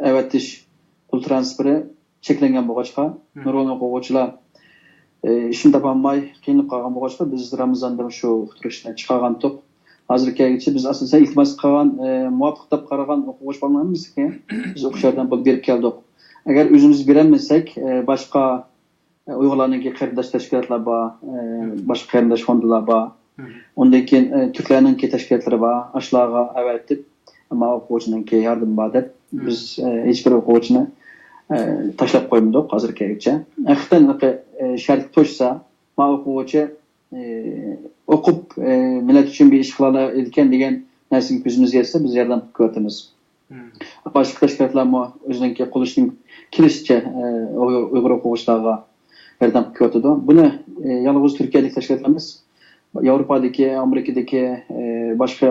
avatish, pul transferi cheklangan bo'lg'achqa nurg'un o'quvchilar ishni topolmay qiynalib qolgan bo'lg'achqa biz Ramazonda shu uqtirishni chiqargandik. Hozirgacha biz asosan iltimos qilgan muvofiq deb qaragan o'quvchi bo'lganmizki biz o'qishlardan pul berib keldik. Agar o'zimiz berolmasak boshqa Uyg'urlarning qarindosh tashkilotlar bor, boshqa qarindosh fondlar bor. Undan keyin turklarning tashkilotlari bor, ashlarga avatib ammo o'quvchining yardım bor deb biz hech bir o'quvchini tashlab qo'ymadik hozirgacha. Haqiqatan shart to'shsa, ma o'quvchi o'qib millat uchun bir ish qila ekan degan narsaga ko'zimizga yetsa biz yordam ko'rsatamiz. Boshqa tashkilotlar o'zining qo'lishning kelishicha Uyg'ur o'quvchilarga yordam ko'rsatadi. Buni yolg'iz Turkiyalik tashkilotlar emas, Yevropadagi, Amerikadagi boshqa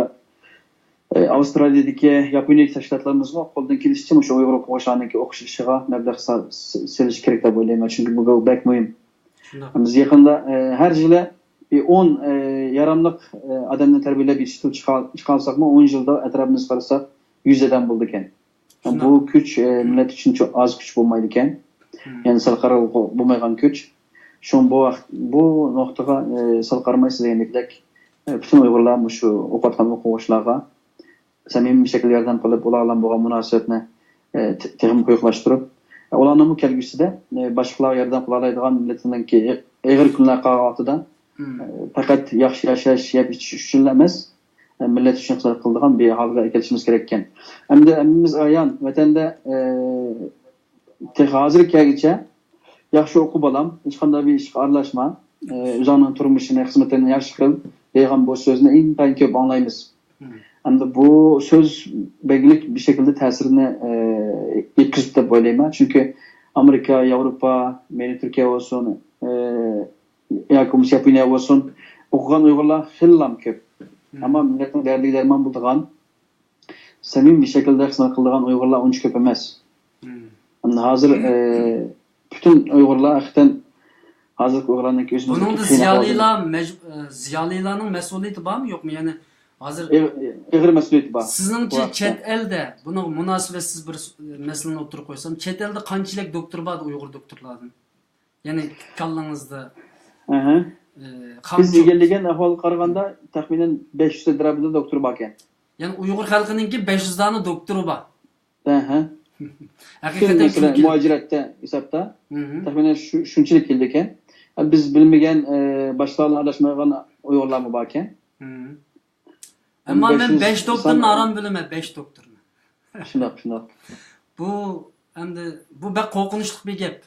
Avustraliyadagi, Yaponiyadagi tashkilotlarimizga qo'ldan kelishicha shu Uyg'ur o'quvchilarning o'qishiga mablag' selish kerak deb o'ylayman. Chunki bu bek muhim. Biz yaqinda har yili 10 yaramliq odamni tarbiyalab yetishtirib chiqarsakmi 10 yilda atrofimizga qarasak 100 odam bo'ldi ekan. Bu kuch millat uchun çok az kuch bo'lmaydi ekan. Ya'ni sal qarab bo'lmagan kuch. Shu bu nuqtaga sal qaramaysiz degandek bütün Uyg'urlar shu o'qiyotgan o'quvchilarga samimiy shaklda yordam qilib, ular bilan bo'lgan munosabatni texnik qo'yiqlashtirib, ularning kelgusida boshqalar yordam qila oladigan millatninki ig'ir kunlar qog'otida faqat yaxshi yashash, yeb ichish uchun emas, millat uchun xizmat qiladigan bir holga kelishimiz kerak ekan. Hamda hammamiz ayon vatanda hozirgacha yaxshi o'qib olam, hech qanday bir ishga aralashma, o'zining turmushini, xizmatini yaxshi qil degan bu so'zni intayin ko'p anglaymiz. Hamda bu söz belirli bir şekilde tesirini yetkazib deb o'ylayman. Chunki Amerika, Yevropa, meni Türkiye olsun, Yaponiya olsun, o'qigan Uyg'urlar xillam ko'p. Ammo millatning derdi derman bo'lgan, samimiy bir şekilde xizmat qiladigan Uyg'urlar uncha ko'p emas. Hozir bütün Uyg'urlar haqiqatan hozir Uyg'urlarning o'zimizga buningda ziyolilarning mas'uliyati bormi yo'qmi? Ya'ni hozir ig'ir mas'uliyat bor. Sizningcha chet elda buni munosabatsiz bir masalani o'tirib qo'ysam, chet elda qanchalik doktor bor Uyg'ur doktorlardan? Ya'ni kallangizda biz egallagan ahvolga qaraganda taxminan 500 darajada doktor bor ekan. Ya'ni Uyg'ur xalqininki 500 dana doktori bor. Haqiqatan muajiratda hisobda taxminan shunchalik keldi ekan. Biz bilmagan boshqalarni aralashmagan Uyg'urlarmi bor ekan. Ama ben 5 doktorunu aram bilemem 5 doktorunu. Şundak. Bu bek korkunçluk bir gap.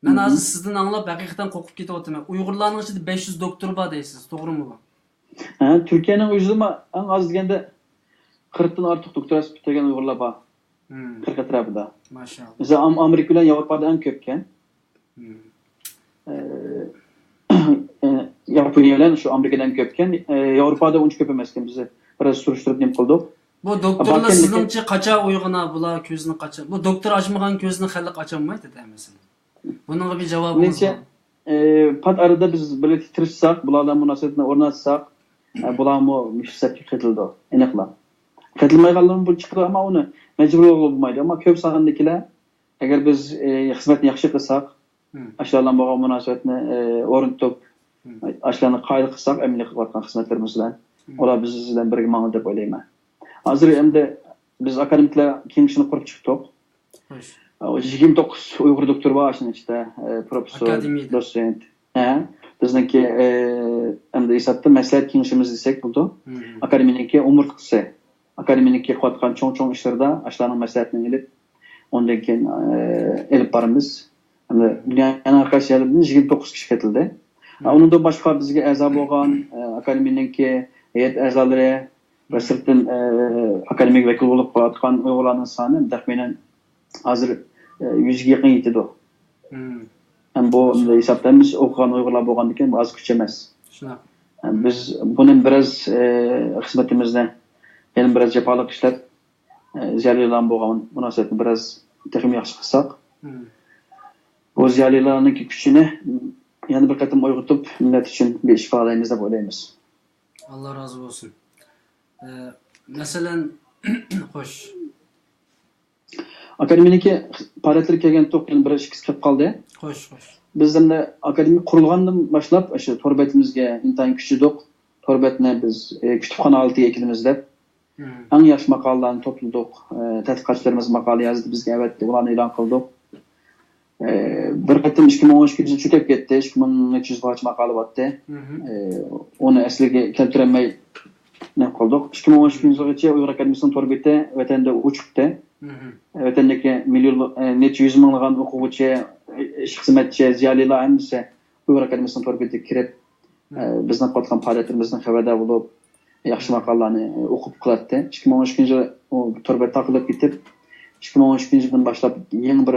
Ben azı sizden anlap hakikaten korkup gidiyotum. Uygurların içinde 500 doktoru var deysiz. Doğru mu bu? Türkiye'nin özlemi en az degende 40'tan artık doktora bitirgen Uygurlar var. 40 etrafında. Maşallah. Mesela Amerika ile Avrupa'da en köpken. Yaponiya ile şu Amerika'dan köpken. Avrupa'da unç köpemezken bize biraz soruşturup nem kıldık. Bu doktorlar sizince kaça uyguna bula gözünü kaça? Bu doktor açmagan gözünü xalq açamaydı da mesela. Bunun bir cevabımız var. Pat arada biz böyle titreşsek, bularla münasebetini ornatsak, bularmı müşsepki qetildi. Aniqla. Qetilmayganlar bu çıktı ama onu mecbur olmaydı. Ama köp sağındakiler, eğer biz hizmetini yaxshi qilsak, aşılarla bağlı münasebetini oruntup, aşılarını kaydı kılsak, emniyet kılatkan hizmetlerimiz bilen, ola biz sizden birge mağlı dep olayım. Hazır hem de biz akademikler kengişini kurup çıktık. Hoş. 29 Uygur doktor var aşın işte, profesör, Akademiyede. dosent. Bizdeki hem de isatta mesleğet kengişimiz desek buldu. Akademideki umurtqısı. Akademideki kuatkan çoğun işlerde aşılarının mesleğetini elip, ondan keyin elip barımız. Hem de dünyanın arkadaşı yerlerinde 29 kişi ketildi. Onun da başka bizge a'za bolgan akademideki heyet a'zalary ve sırtın akademik vekil bolup atkan Uygurlarning sany taxminan hazır 100'ge yaqin yetdi o. Hem bu hesaplaymiz okugan Uygurlar bolgandan keyin bu az küç emas. Şuna. Biz bunun biraz hizmetimizde yani biraz japalık işler ziyalilarning bolgan münasebetini biraz texim yaxshi qilsak. Bu ziyalilarning küçüne yani bir katım uygutup millet için bir iş ifademiz de böyleyimiz. Allah razı olsun. Mesela hoş. Akademideki faaliyetleri kelgen to'g'ri bir ish qilib qoldi. Hoş. Bizden de akademi kurulgandan başlap şu torbetimizge intayin küçüdük. Torbetine biz kütüphane altı ekilimizde. En yaş makallarını topladık. Tədqiqatçılarımız makale yazdı. Biz evet ulan ilan kıldık. Bir katım 2013 yılı çökep gitti. 2300 baş makale battı. Onu esliga keltiremey ne kıldık. 2013 yılgacha Uygur Akademisining torbeti vatanda uçuktu. Vatandagi milyon necha yuz minglagan o'quvchi, ish xizmatchi, ziyolilar hammasi Uygur Akademisining torbetiga kirib, bizning qilayotgan faoliyatlarimizdan xabarda bo'lib, yaxshi maqolalarni o'qib qilatdi. 2013-yil u torbet taqilib ketib, 2013-yildan boshlab yangi bir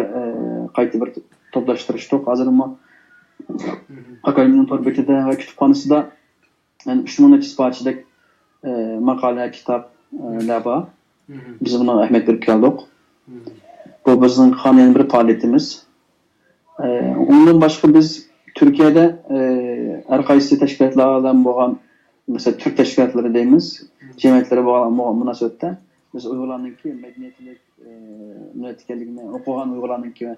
qayta bir to'plashtirishdik. Hozir akademiyaning torbetida va kutubxonasida 3000 necha isbotchilik maqola, kitoblar bor. Biz buna rahmet berip geldik. Bu bizim hanıyan bir faaliyetimiz. Ondan başka biz Türkiye'de her kaysi teşkilatlardan boğan, mesela Türk teşkilatları deyimiz, cemiyetlere boğan münasebette biz Uygurlarınki medeniyetlik, münetiklerliğine, okuğan Uygurlarınki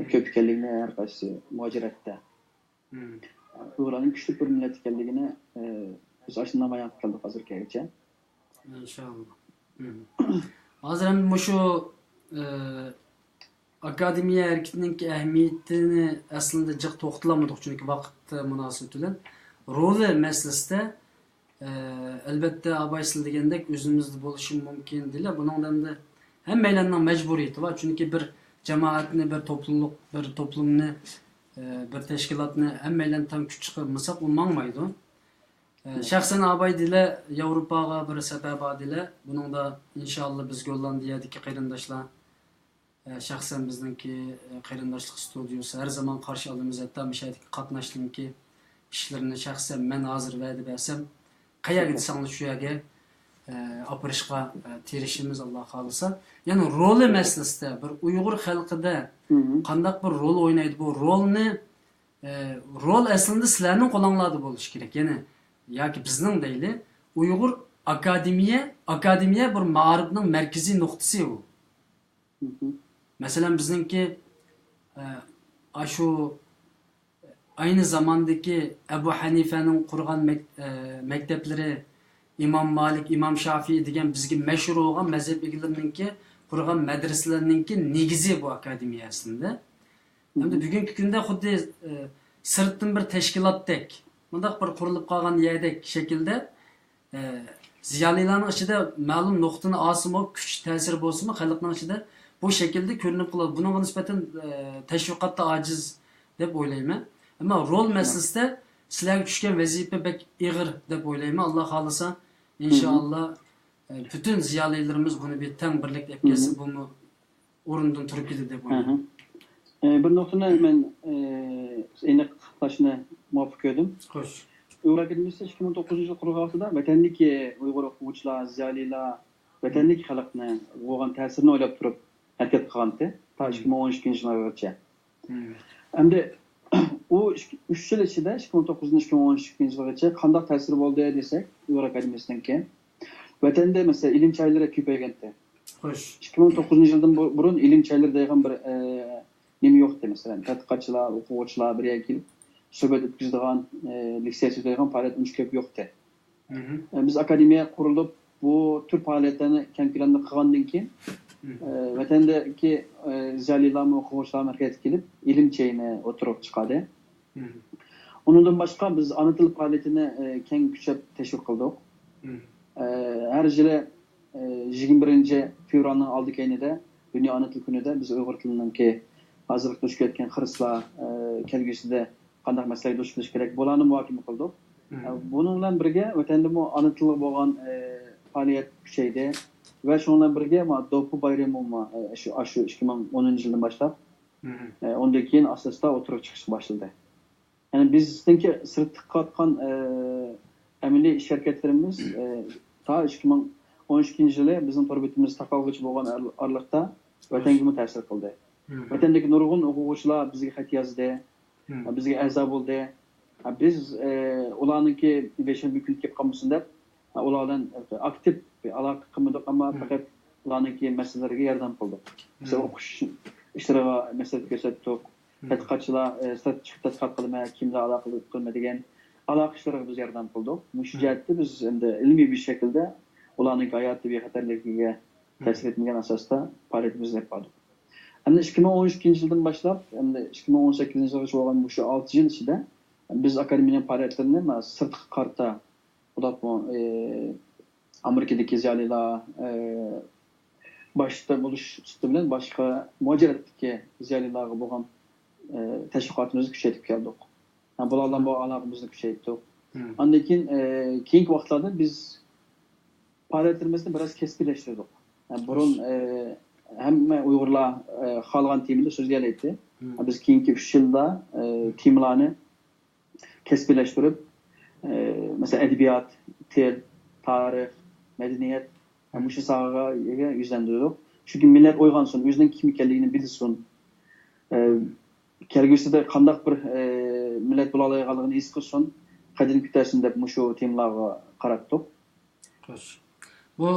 köpükelliğine her kaysi muhacirette. Uygurların küçük bir münetiklerliğine biz aşınlamaya kaldık hazır kayıtça. İnşallah. Hazır hem şu akademiye hareketinin ehemmiyetini aslında cık to'xtalamadık çünkü vaqt münasebeti bilan. Roli meselesinde elbette abaysıl degandek özümüzde bo'lishi mumkin değil. Bundan da hammalarning mecburiyeti var. Çünkü bir cemaatni, bir topluluk, bir toplumni, bir teşkilatni hammalardan tam kuch chiqarmasak olmaydi. Şahsen abay dile Avrupa'ya bir sebep adile. Bunun da inşallah biz Gollandiyadaki kıyırdaşlar şahsen bizdeki kıyırdaşlık stüdyosu her zaman karşı aldığımız hatta müşahedeki katnaştım ki işlerini şahsen ben hazır verdi versem kaya gitsanız şu yage apırışka terişimiz Allah kalırsa. Yani rolü meselesinde bir Uygur halkıda kandak bir rol oynaydı bu rol aslında sizlerin kolonlarda buluş gerek. Yani ya ki bizning deyli Uygur akademiye bir ma'rifning merkezi noktası bu. Mesela bizningki şu aynı zamandaki Ebu Hanife'nin kurgan mektepleri İmam Malik, İmam Şafii degan bizga meşhur olgan mezhep egilarininki kurgan medreselerininki negizi bu akademiya aslında. Hem de bugünkü günde xuddi sırttan bir teşkilatdek bundaq bir qurilib qolgan yerdek şekilde ziyolilarning ichida ma'lum nuqtani osimi kuch ta'sir bo'lsinmi xalqning ichida bu şekilde ko'rinib qoladi. Bunga nisbatan tashviqotda ojiz deb o'ylayman. Ammo rol masalasida sizlarga tushgan vazifa bek ig'ir deb o'ylayman. Alloh xolisa inshaalloh bütün ziyolilarimiz buni bir teng birlikda etkisi bunu o'rindan turib ketadi deb o'ylayman. Bir nuqtani men aniq qilishni muvaffaq edim. Xo'sh. Uygur Akademisi 2009-yil qurulganida vatandagi Uyg'ur o'quvchilar, ziyolilar vatandagi xalqni bo'lgan ta'sirini o'ylab turib harakat qilgandi. Ta 2012-yilgacha. Endi u 3 yil ichida 2009-2012-yilgacha qanday ta'sir bo'ldi desak, Uygur Akademisininki vatanda mesela ilim çayları ko'paygandi. Xo'sh. 2009-yildan burun ilim çayları degan bir nima yo'qdi masalan tadqiqotchilar o'quvchilar birga kelib suhbat o'tkazadigan leksiya so'zlaydigan faoliyat uncha ko'p yo'qdi. Biz akademiya qurilib bu tür faoliyatlarni keng ko'lamda qilgandan keyin vatandagi ziyolilar o'quvchilar markazga kelib ilm cheyni o'tirib chiqadi. Onundan boshqa biz ana til faoliyatini keng kuchab tashviq qildik. Her yili 21 fevralning oldi keyinida Dünya Ana Til kunida biz Uyg'ur tilininki hozirgi duch ketgan xirislar kelgusida qanday masalaga duch kelish kerak bularni muhokama qildik. Bunun bilan birga vatandagi ana tili bo'lgan faoliyat kuchaydi va shu bilan birga do'ppi bayrami shu 2010-yildan boshlab undan keyin asosda o'tirib chiqish boshladi. Yani bizdeki sırtlık katkan emeli şirketlerimiz ta 2013 yılı bizim torbetimiz takalgıç boğan aralıkta vatangimi tesir kıldı. Vatandaki nurgun okuğuçlar bizge xat yazdı, bizge azab oldu. Biz ulanınki 5 mümkün kep kamusunda ulardan aktif bir alaka kılmadık ama fakat ulanınki meselelerine yardım kıldık. Mesela okuş işlere mesele gösterdik. Tadqiqotchilar tadqiqot qilmay kimlar aloqa qilma degan aloqa ishlariga biz yordam qildik. Shu jihatda biz endi ilmiy bir shaklda ularning hayoti bexatarligiga ta'sir etmagan asosda faoliyatimizni yapardik. Endi 2013-yildan boshlab endi 2018-yilgacha bo'lgan shu 6 yil ichida biz akademiyaning faoliyatlarini sirtqi qarta ulab Amerikadagi ziyolilar boshda bo'lish usti bilan boshqa mujoratdagi ziyolilarga bo'lgan teşvikatımızı küçültüp geldik. Yani bularla bu alakamızı küçültüp. Ondan keyinki vaxtlarda biz faaliyetlerimizni biraz keskinleştirdik. Yani burun hem Uygurlar xalqan timida so'zlayapti. Biz keyinki 3 yilda timlarni keskinleştirib, mesela edebiyat, til, tarix, medeniyet bu shu sohaga yuzlandirdik. Chunki millat o'ygansin, o'zining kim ekanligini bilsin. Kelgusida qandaq bir millat bo'la oladiganligini his qilsin, qadrini ko'tarsin deb shu temalarga qaratdik. Xo'sh. Bu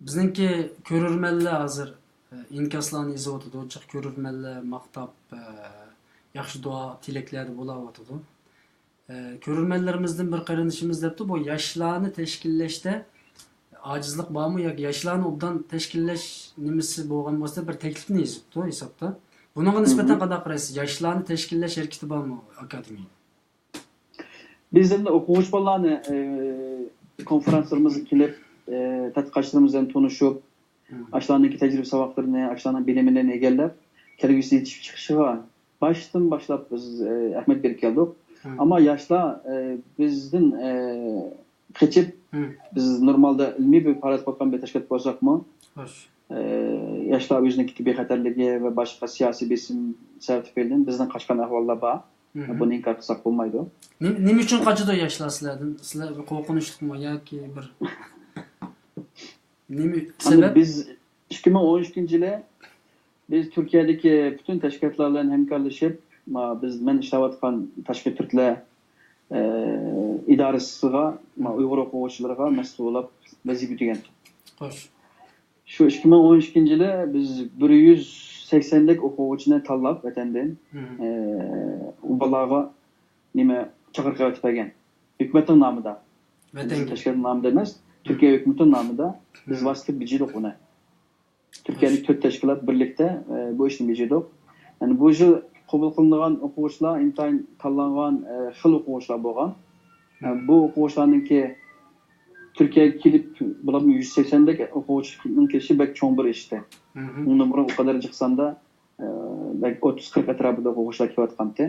bizningki ko'rurmanlar hozir inkaslarni yozib o'tadi, ochiq ko'rurmanlar maqtab yaxshi duo tilaklar bo'layotadi. Ko'rurmanlarimizdan bir qarinishimiz debdi, bu yoshlarni tashkillashda acizlik bormi yoki yoshlarni obdan tashkillash nimasi bo'lgan bo'lsa bir taklifni yozibdi hisobda. Bunga nisbatan qanday qaraysiz? Yoshlarni tashkillash harakati bormi akademiyada? Biz endi o'quvchi bolalarni konferanslarımızga kelib, tadqiqotchilarimiz bilan tanishib, ashlarning tajriba saboqlarini, ashlarning bilimini egallab, kelgusi yetishib chiqishiga baştan boshlab biz ahmiyat berib keldik. Ama yoshlar bizdan qechib biz normalda ilmiy bir faoliyat qilgan bir tashkilot bo'lsakmi, yoshlar o'zining bexatarligi va boshqa siyosiy besim sabablardan bizdan qochgan ahvollar bor. Buni inkor qilsak bo'lmaydi. Nima uchun qochadi yoshlar sizlardan? Sizlar qo'rqinchlikmi yoki bir nima sabab? Biz 2013-yili biz Turkiyadagi bütün tashkilotlar bilan hamkorlashib, men ishlayotgan tashkil turklar idorasiga Uyg'ur o'quvchilariga mas'ul bo'lib vazifa yuklagan. Xo'sh. Shu 2013-yili biz 180 lik o'quvchini tanlab vatandan ularga nima chaqiriq o'tib hukumatning nomida. Vatan tashkilot nomida emas, Turkiya hukumatining nomida biz vasitib bijidik uni. Turkiyaning 4 tashkilot birlikda bu ishni bijidik. Yani bu yil qabul qilingan o'quvchilar intayin tanlangan xil o'quvchilar bo'lgan. Bu o'quvchilarningki Türkiye'ye kelib bular 180 lik o'quvchining kelishi bek cho'ng bir ishdi. Undan burun o kadar chiqsanda bek 30-40 atrofida o'quvchilar kelayotgandi.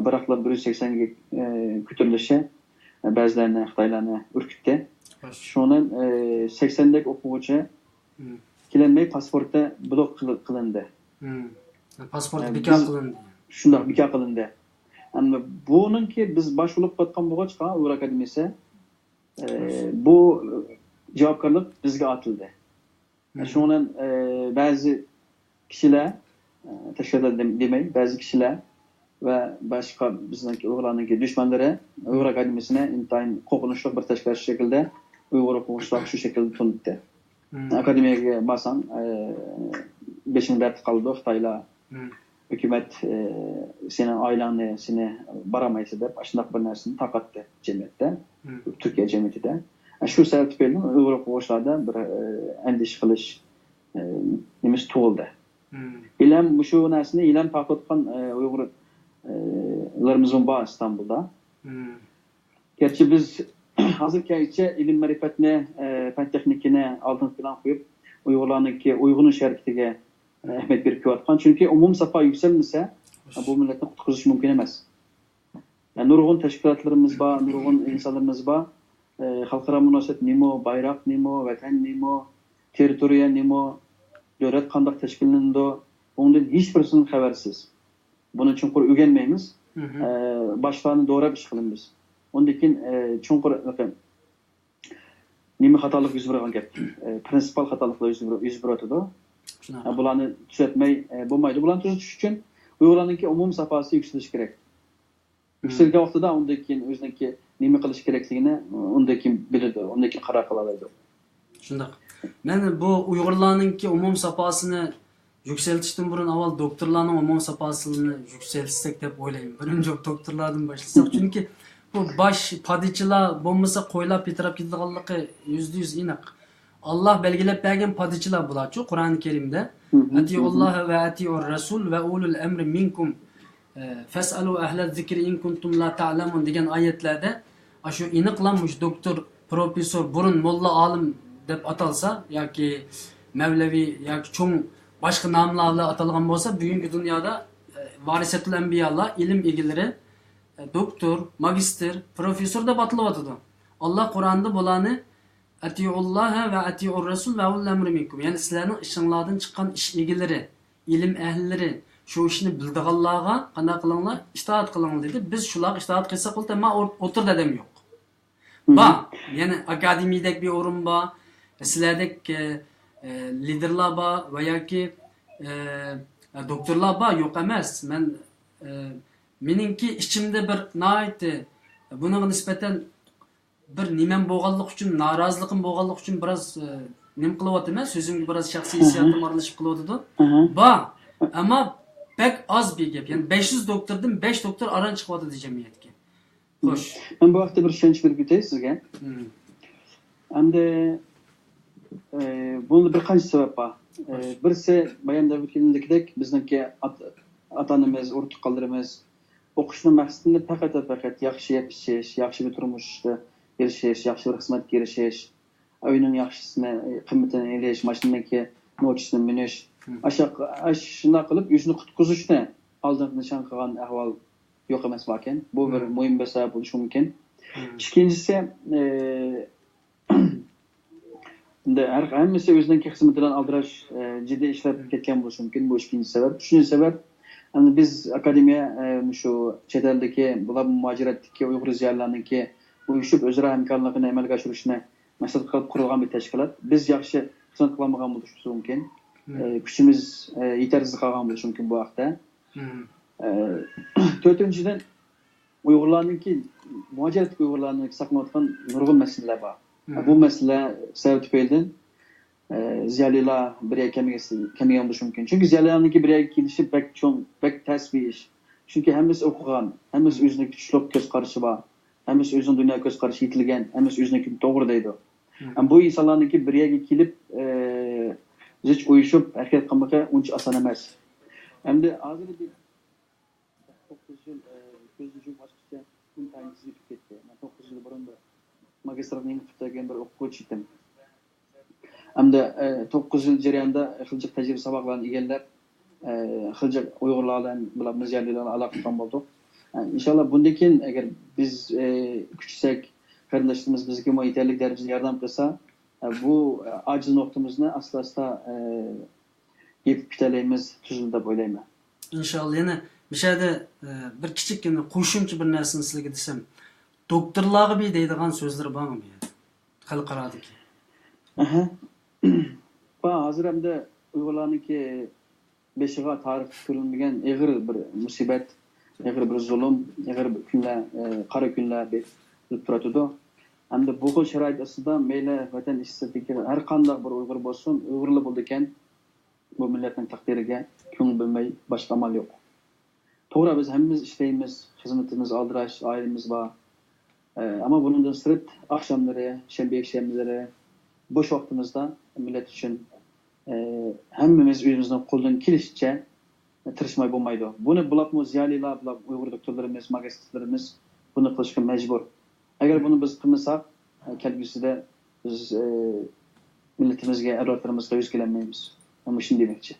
Biroqlar 180 ga ko'tarilishi ba'zilarini Xitoylarni urkitdi. Shundan 80 lik o'quvchi kelinmay pasportda blok qilindi. Pasport bekor qilindi. Shunday bekor qilindi. Ama bununki biz baş bo'lib qotgan bo'lg'achqa Uyg'ur akademiyasi bu javobgarlik bizga otildi. Shundan ba'zi kishilar tashkilotlar demay, ba'zi kishilar va boshqa bizningki Uyg'urlarning dushmanlari Uyg'ur akademiyasini intayin qo'rqinchli bir tashkilot shaklda Uyg'ur o'quvchilar shu shaklda tunitdi. Akademiyaga barsang, beşinchi dert qaldi Xitoylar hukumat sening oilangni seni baramaysiz deb shundoq bir narsani tarqatdi jamiyatda, Turkiya jamiyatida. Shu sabab tufayli Uyg'ur o'quvchilarda bir andish qilish nimasi tug'ildi. Ilam shu narsani ilam tarqatgan Uyg'urlarimiz bor İstanbulda. Gerçi biz hozirgacha ilm ma'rifatni, fan texnikani oldin plan qo'yib, Uyg'urlarniki Uyg'unish harakatiga ahmiyat berib kelayotgan. Chunki umum safa yuksalmasa, bu millatni qutqizish mumkin emas. Nurg'un tashkilotlarimiz bor, nurg'un insonlarimiz bor. Xalqaro munosabat nemo, bayroq nemo, vatan nemo, territoriya nemo, davlat qanday tashkillandi, bundan hech birisidan xabarsiz. Buni chunqur o'rganmaymiz. Boshlarni to'g'rab ish qilamiz. Ondan keyin chunqur nima xatolik yuz bergan gap. Prinsipal xatoliklar yuz beradi. Bularni tuzatmay bo'lmaydi. Bularni tuzatish uchun Uyg'urlarning umum safhasi yuksalishi kerak. Yuksalgan vaqtida undan keyin o'ziniki nima qilish kerakligini undan keyin biladi, undan keyin qaror qiladi. Shundoq. Men bu Uyg'urlarning umum safhasini yükseltishdan burun avval doktorlarning umum safhasini yükseltsak deb o'ylayman. Birinchi doktorlardan boshlasak, chunki bu bosh padichilar bo'lmasa qo'ylab petirab ketganligi %100 aniq. Allah belgilab bergan padichilar bular-ku Qur'oni Karimda. Atiyulloh va atiyur rasul va ulul amri minkum fas'alu ahla zikri in kuntum la ta'lamun degan oyatlarda shu aniqlanmış doktor, professor, burun molla olim deb atalsa yoki Mevlevi yoki cho'ng boshqa nomlar bilan atalgan bo'lsa, bugungi dunyoda varisatul anbiyolar, ilm egalari, doktor, magistr, professor deb atalyotdi. Allah Qur'onda bularni Atiyullah ve atiyur rasul ve ulul emri minkum. Yani sizlerin işinlardan çıkan iş egalari, ilim ehlileri şu işini bildiğanlarga qanday qilinglar, itoat qilinglar dedi. Biz shular itoat qilsak bo'ldi, men o'tir dedem yo'q. Ba, yani akademiyadek bir o'rin bor, sizlardek liderlar bor va yoki doktorlar bor, yo'q emas. Men meningki ichimda bir nihoyatda bunga nisbatan bir nimam bo'lganlik uchun, noroziligim bo'lganlik uchun biroz nim qilyapman, so'zimga biroz shaxsiy hissiyotim aralashib qilyapti. Ba, ammo pek az bir gap. Yani 500 doktordan 5 doktor aran chiqyapti jamiyatga. Xo'sh. Men bu vaqtda bir tushunch berib o'tay sizga. Endi bunda bir qancha sabab bor. Birisi bayonda o'tganidek bizniki ota-onamiz, o'rtoqlarimiz o'qishni maqsadini faqat yaxshi yashash, yaxshi bir turmushda erishish, yaxshi bir xizmatga erishish, uyning yaxshisini, qimmatini elish, mashinaniki nochisini minish, shunday qilib o'zini qutqizishni oldin nishon qilgan ahvol yo'q emas ekan. Bu bir muhim bir sabab bo'lishi mumkin. Ikkinchisi, har hammasi o'zining xizmati bilan aldirash jiddiy ishlab ketgan bo'lishi mumkin. Bu ikkinchi sabab. Uchinchi sabab, biz akademiya shu chet eldagi bular muajiratdagi Uyg'ur ziyolilarininki uyushib o'zaro hamkorlikni amalga oshirishni maqsad qilib qurilgan bir tashkilot. Biz yaxshi xizmat qilmagan bo'lishimiz mumkin. Kuchimiz yetarsiz qolgan bo'lishi mumkin bu vaqtda. To'rtinchidan Uyg'urlarninki muajirat Uyg'urlarni saqlayotgan nurg'un masalalar bor. Bu masala sabab tufaylidan ziyolilar birga kamagan bo'lishi mumkin. Chunki ziyolilarninki birga kelishib bak tasbih ish. Chunki hammasi o'qigan, hammasi o'zining kuchli ko'z qarashi bor. Hammasi o'zining dunyo ko'z qarashi yetilgan, hammasi o'zining to'g'ri deydi. Bu insonlarniki birga kelib zich uyushib harakat qilmoqqa uncha oson emas. Endi hozir 9 yil ko'zni boshqacha kun tayinsiz ketdi. Men 9 yil burun magistrning qilgan bir o'quvchi edim. Endi 9 yil jarayonida xiljiq tajriba saboqlarni egallab, xiljiq Uyg'urlar bilan mizyanlarni aloqa qilgan bo'ldik. İnşallah bundan keyin agar biz kuchsak, qarindoshlarimiz bizga yetarli darajada yordam qilsa, bu ojiz nuqtamizni asta-asta yetib ketalaymiz, tuzildi deb o'ylayman. İnşallah. Yani bir şeyde bir kichikgina qo'shimcha bir narsani sizlarga desam, doktorlarga bir deydigan so'zlar bormi? Xalqarodagi. Va hozir hamda Uyg'urlarniki beshiga tarix ko'rilmagan ig'ir bir musibat, ig'ir bir zulm, ig'ir bir kunlar, qora kunlar deb turadi. Hamda bu xil sharoit ostida mayli vatan ishsidagi har qanday bir Uyg'ur bo'lsin, Uyg'urlar bo'ldi ekan, bu millatning taqdiriga ko'ngil bilmay boshqa amal yo'q. To'g'ri biz hammamiz ishlaymiz, xizmatimiz aldirash, oilamiz bor. Ama bundan sırf akşamları, şembe akşamları, boş vaktimizde millet için hemmimiz özümüzden koldan kilişçe tırışmay bulmaydı. Bunu bulakmı ziyaliler, bulak Uygur doktorlarımız, magistrlarımız bunu kılışkı mecbur. Eğer bunu biz kılmasak, kelgüsü de biz milletimizge, evlatlarımızga yüz gelenmeyimiz. Ama şimdi demekçi.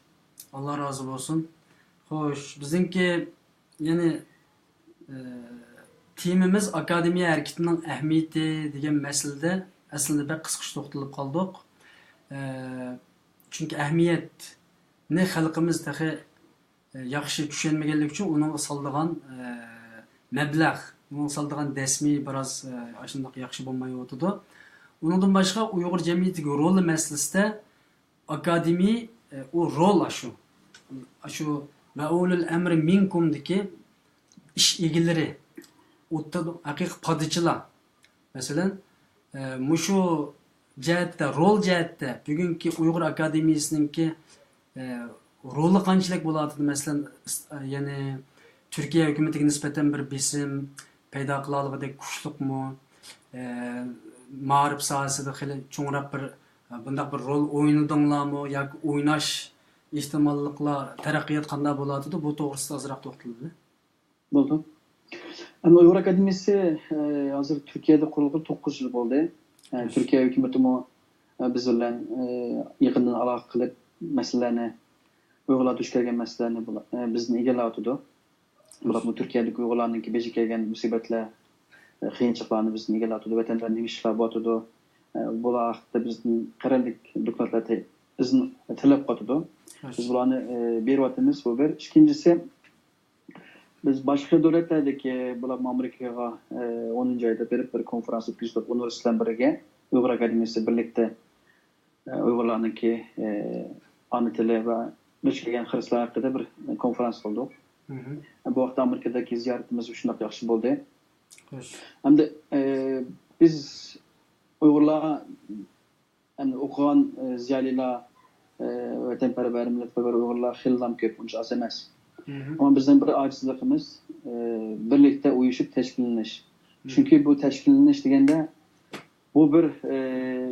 Allah razı olsun. Hoş, bizimki yani timimiz akademiya hareketining ahamiyati degan masalada aslida bir qisqacha to'xtalib qoldik. Chunki ahamiyatni xalqimiz dahi yaxshi tushunmaganligi uchun uning soldigan mablag', uning soldigan dasmiy biroz shundoq yaxshi bo'lmay o'tdi. Undan boshqa Uyg'ur jamiyatiga roli masalasida akademiya o rol shu va ulul amri minkumdiki ish egalari o'tda haqiqiy podichilar masalan mushu jihatda rol jihatda bugungi Uyg'ur akademiyasininki roli qanchalik bo'ladi masalan ya'ni Turkiya hukumatiga nisbatan bir besim paydo qila olgandek kuchliqmi ma'rif sohasida xili cho'ngroq bir bundaq bir rol o'ynadinglarmi yoki o'ynash ehtimolliklar taraqqiyot qanday bo'ladi bu to'g'risida ozroq to'xtaldi. Bo'ldi. Ama Uyg'ur Akademiyasi hozir Turkiyada qurilgan 9 yil bo'ldi. Turkiya hukumati biz bilan yaqindan aloqa qilib masalalarni Uyg'urlar duch kelgan masalalarni bizni egallayotdi. Bular bu Turkiyadagi Uyg'urlarning beji kelgan musibatlar, qiyinchiliklarni bizni egallayotdi. Vatandan nima ishlar bo'tdi. Bular haqida bizning qaranlik doktorlar izni talab qotdi. Biz bularni beryapmiz. Bu bir. İkincisi biz başka devletlerdeki bular Amerika'ya 10. ayda bir konferans o'tkazdik universitetlar biriga Uyg'ur Akademiyasi birlikda Uyg'urlarniki ana tili va duch kelgan xiristlar haqida bir konferans qildik. Bu vaqtda Amerikadagi ziyoratimiz shunday yaxshi bo'ldi. Hamda biz Uyg'urlar ham o'qigan ziyolilar vatanparvar millatparvar Uyg'urlar xillam ko'p, uncha oz emas. Ama bizden bir acizliğimiz birlikte uyuşup teşkilleniş. Çünkü bu teşkilleniş degende bu bir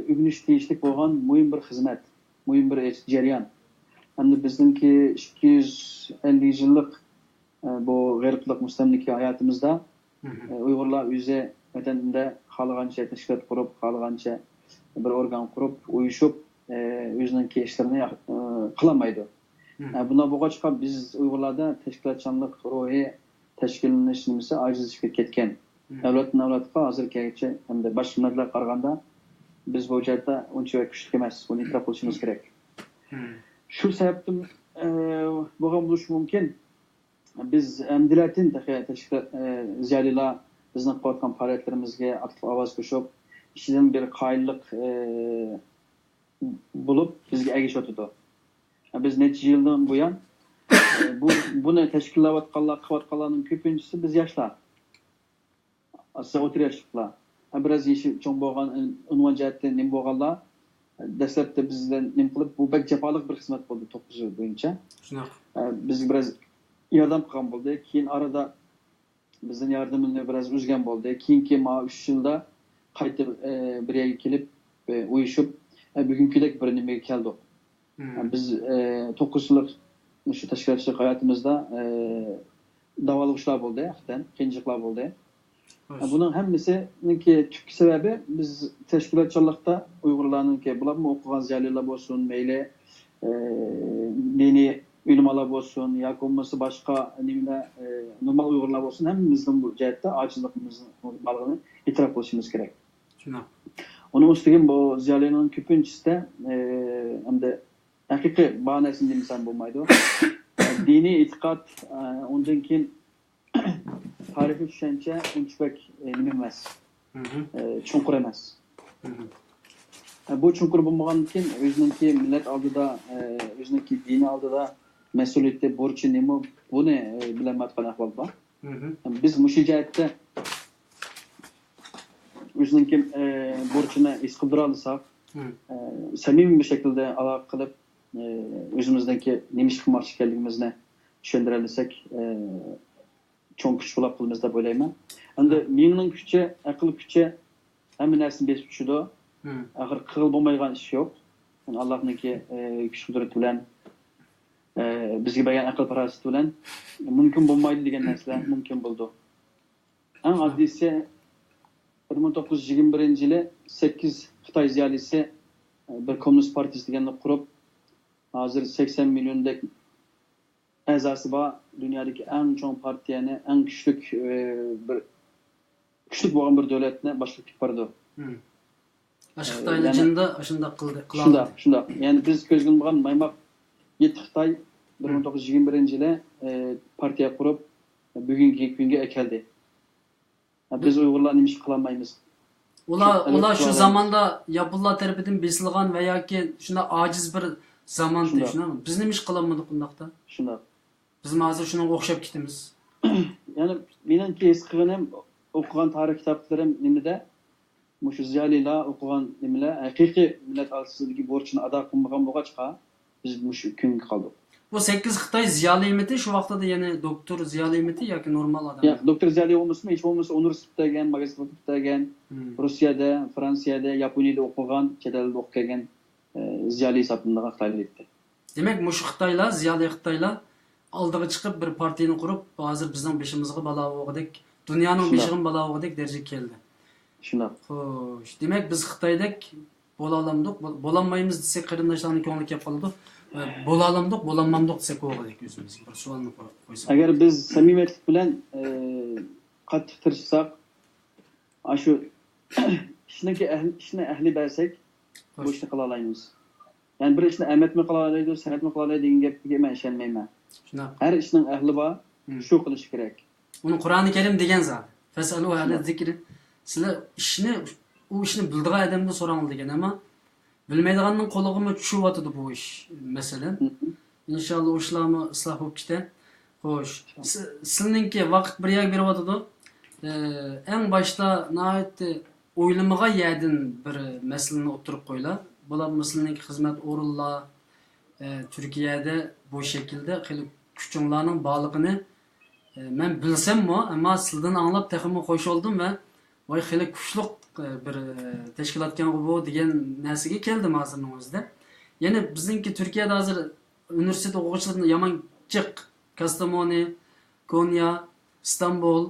ügünüş değişlik olan mühim bir hizmet, mühim bir cereyan. Hem de bizimki 250 yıllık bu g'irqlik mustamlika hayatımızda Uyg'urlar o'zi vatanida xohlagancha tashkilot qurib, xohlagancha bir organ qurib, uyushib o'zining ishlarini qilolmaydi. Bundan boğaçqa biz Uyg'urlarda tashkilotchilik ruhi tashkillanishimizda ojizlashib ketgan. Davlatdan davlatga hozirgacha hamda boshqa millatlarga qaraganda biz bu jihatda uncha kuchli emas. Buni e'tirof qilishimiz kerak. Shu sababdan bo'lgan bo'lishi mumkin. Biz amdilatin tashkilot ziyolilar bizning qilayotgan faoliyatlarimizga aktiv ovoz qo'shib, ichidan bir qoyillik bo'lib bizga ergashayotdi. Biz neçə yıldan bu yan bunu təşkilatlar qilayotganlarning ko'pinchisi biz yoshlar. Aslında o'tir yoshlar. Biraz yaşı cho'ng bo'lgan unvon jihatdan nim bo'lganlar dastlabda bizdan nim qilib bu bak jafoliq bir xizmat bo'ldi 9 yil bo'yicha. Biz biraz yordam qilgan bo'ldi. Keyin arada bizning yordamimizni biraz uzgan bo'ldi. Keyingi 3 yilda qaytib bir yerga kelib uyushib bugünkidek bir nimaga keldik. Biz 9 yıllık şu teşkilatçılık hayatımızda davalıklar oldu, qiyinchiliklar oldu. Bunun hemmisinin tük sebebi biz teşkilatçılıkta Uygurlarınki bularmı okugan ziyaliler olsun, meyli dini ülümalar olsun, ya olması başka normal Uygurlar olsun, hemimizin bu cihette acizliğimizin balığını itiraf oluşumuz gerek. Onun üstüne bu ziyalilerin köpüncüsü de hem de haqiqiy ma'nosini inson bo'lmaydi. Diniy e'tiqod undan keyin tarixiy tushuncha unchalik nima emas. Chunqur emas. Bu chunqur bo'lmagandan keyin o'zininki millat oldida, o'zininki dini oldida mas'uliyati, burchi nima buni bilmayotgan ahvol bor. Biz mushu jihatda o'zininki burchini his qildira olsak, samimiy bir şekilde aloqa qilib, o'zimizdagi nima ish qilmoqchi ekanligimizni tushundira olsak, cho'ng kuch bo'lib qilamiz deb o'ylayman. Endi mingning kuchi, aql kuchi hamma narsani besib tushidi. Axir qilib bo'lmaydigan ish yo'q. Yani Allohniki kuch qudrati bilan bizga bergan aql farosati bilan mumkin bo'lmaydi degan narsalar mumkin bo'ldi. Eng oddiysi 1921-yili 8 Xitoy ziyolisi bir Kommunist partiyasi deganni qurib, hozir 80 milliondek a'zosi bor dunyodagi eng chong partiyani, eng kuchli bo'lgan bir davlatni boshqarib bordi. Xitoylar jinda shunday qildi. Shunday. Ya'ni biz ko'zga ilmagan maymoq 7 Xitoy 1921-yili partiya qurib, bugungi kunga keldi. Biz Uyg'urlar nima ish qila olmaymiz? Ular şu zamanda Yaponlar tarafından besilgan veya ki şuna aciz bir zamanda şuna biz nima ish qilamadik bundaqda? Shunday. Biz hozir shuna o'xshab ketamiz. Yani menimki his qilganim o'qigan tarix kitoblarim nimada mushu ziyolilar o'qigan nimalar haqiqiy millat a'zosidagi borchini ado qilmagan bo'lg'achqa biz mushu kunga qoldik. Bu 8 Xitoy ziyoliymidi shu vaqtda yana doktor ziyoliymidi yoki normal odam? Ya doktor ziyoli bo'lmasmi, hech bo'lmasa universitetda bo'lgan, magistraturada bo'lgan, Rossiyada, Fransiyada, Yaponiyada o'qigan, chet elda o'qigan ziyoli hisoblanadigan Xitoylar edi. Demak, mushu Xitoylar, ziyoli Xitoylar oldiga chiqib bir partiyani qurib, hozir bizning beshimizga balo o'g'idek, dunyoning beshiga balo o'g'idek darajaga keldi. Shunday. Xo'sh, demak biz Xitoydek bo'la olmadik, bo'lolmaymiz desek qarindoshlarning ko'ngli kelib qoladi. Bo'la olmadik, bo'lolmadik desek o'g'idek o'zimizga bir savolni qo'ysak. Agar biz samimiyatlik bilan qattiq tirishsak, shu ishni ahli bersak, bu ishni qila olamiz. Yani bir ishni amatmi qila oladi, san'atmi qila oladi degan gapga men ishonmayman. Shunday. Har ishning ahli bor, shu qilish kerak. Uni Qur'oni Karim degan zot. Fasalu ahli zikri. Sizlar u ishni bildigan odamdan so'rang degan, ammo bilmaydiganning qo'lig'imi tushyapti bu ish, masalan. İnşallah o ishlarni isloh bo'lib ketadi. Xo'sh, sizningki vaqt bir yak beryapti. Eng boshda nihoyatda o'ylamagan yerdan bir masalani o'tirib qo'ylar. Bular masalanki xizmat o'rinlar Turkiyada bu şekilde kuchinglarning borligini men bilsammi, ammo sizdan anglab texmi qo'shildim va voy xili kuchli bir tashkilotgan bu degan narsaga keldim hozirning o'zida. Ya'ni bizningki Turkiyada hozir universitet o'quvchilarini yomon chiq, Kastamoni, Konya, İstanbul,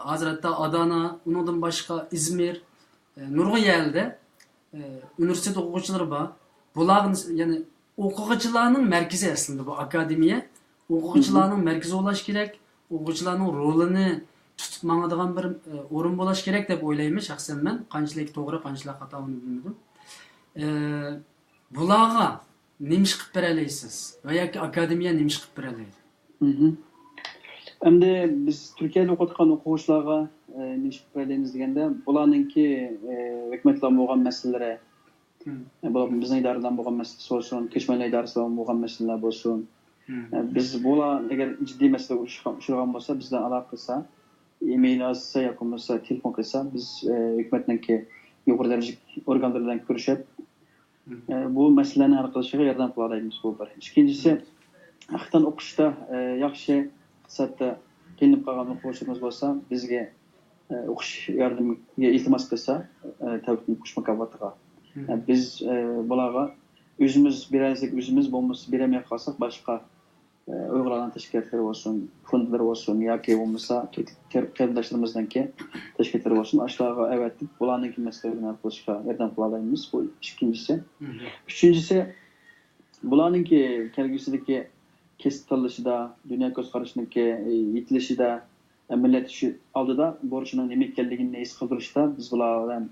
hozir hatta Adana, undan boshqa İzmir, nurg'un yerda universitet o'quvchilari bor. Bular ya'ni o'quvchilarning markazi aslında bu akademiya. O'quvchilarning markazi bo'lish kerak. O'quvchilarning rolini tutib mangadigan bir o'rin bo'lish kerak deb o'ylayman shaxsan men. Qanchalik to'g'ri, qanchalik xato uni bilmadim. Bularga nima ish qilib berasiz? Va yoki akademiya nima ish qilib beradi? Endi biz Turkiyada o'qiyotgan o'quvchilarga nima ish qilib beramiz deganda, bularningki hukumatlar bo'lgan masalalari bu bizning idoradan bo'lgan masalasi bo'lsin, ko'chmanlar idorasidan bo'lgan masalalar bo'lsin. Biz bular agar jiddiy masala uchragan bo'lsa, bizdan aloqa qilsa, email yozsa yoki bo'lmasa telefon qilsa, biz hukumatningki yuqori darajali organlar bilan ko'rishib, bu masalalarni hal qilishiga yordam qila olamiz bu bir. Ikkinchisi, haqiqatan o'qishda yaxshi iqtisodda qiynalib qolgan o'quvchilarimiz bo'lsa, bizga o'qish yordamiga iltimos qilsa, tavfiq o'qish mukofotiga biz bularga o'zimiz beraylik, o'zimiz bo'lmasa beramay qolsak, boshqa Uyg'urlarning tashkilotlari bo'lsin, fondlar bo'lsin yoki bo'lmasa qarindoshlarimizningki tashkilotlari bo'lsin, ashlarga avatib bularning masalalarini hal qilishga yordam qila olamiz. Bu ikkinchisi. Uchinchisi, bularningki kelgusidagi kesib tanlashida, dunyo ko'zqarashiningki yetilishida, millat ishi oldida borchining nima ekanligini his qildirishda biz bular bilan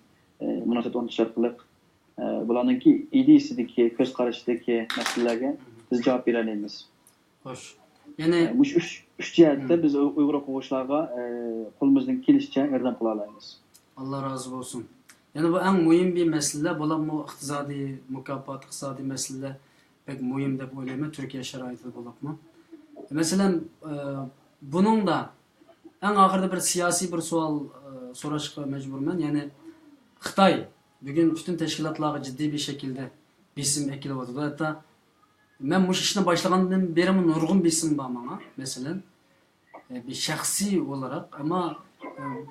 munosabat o'rnatish orqali bularningki ideyasidagi, ko'zqarashidagi masalalarga biz javob bera olamiz. Xo'sh. Ya'ni uch jihatda biz Uyg'ur o'quvchilarga qo'limizdan kelishicha yordam qila olamiz. Alloh rozi bo'lsin. Ya'ni bu eng muhim bir masala, bularmi iqtisodiy mukofot, iqtisodiy masalalar pek muhim deb o'ylayman Turkiya sharoitida bo'libmi. Masalan, buningda eng oxirida bir siyosiy bir savol so'rashga majburman. Ya'ni Xitoy bugun butun tashkilotlarga jiddiy bir şekilde besim ekilyapti. Hatta men bu ishni boshlagandan beri nurg'un besim bor menga. Masalan, bir shaxsiy olarak ama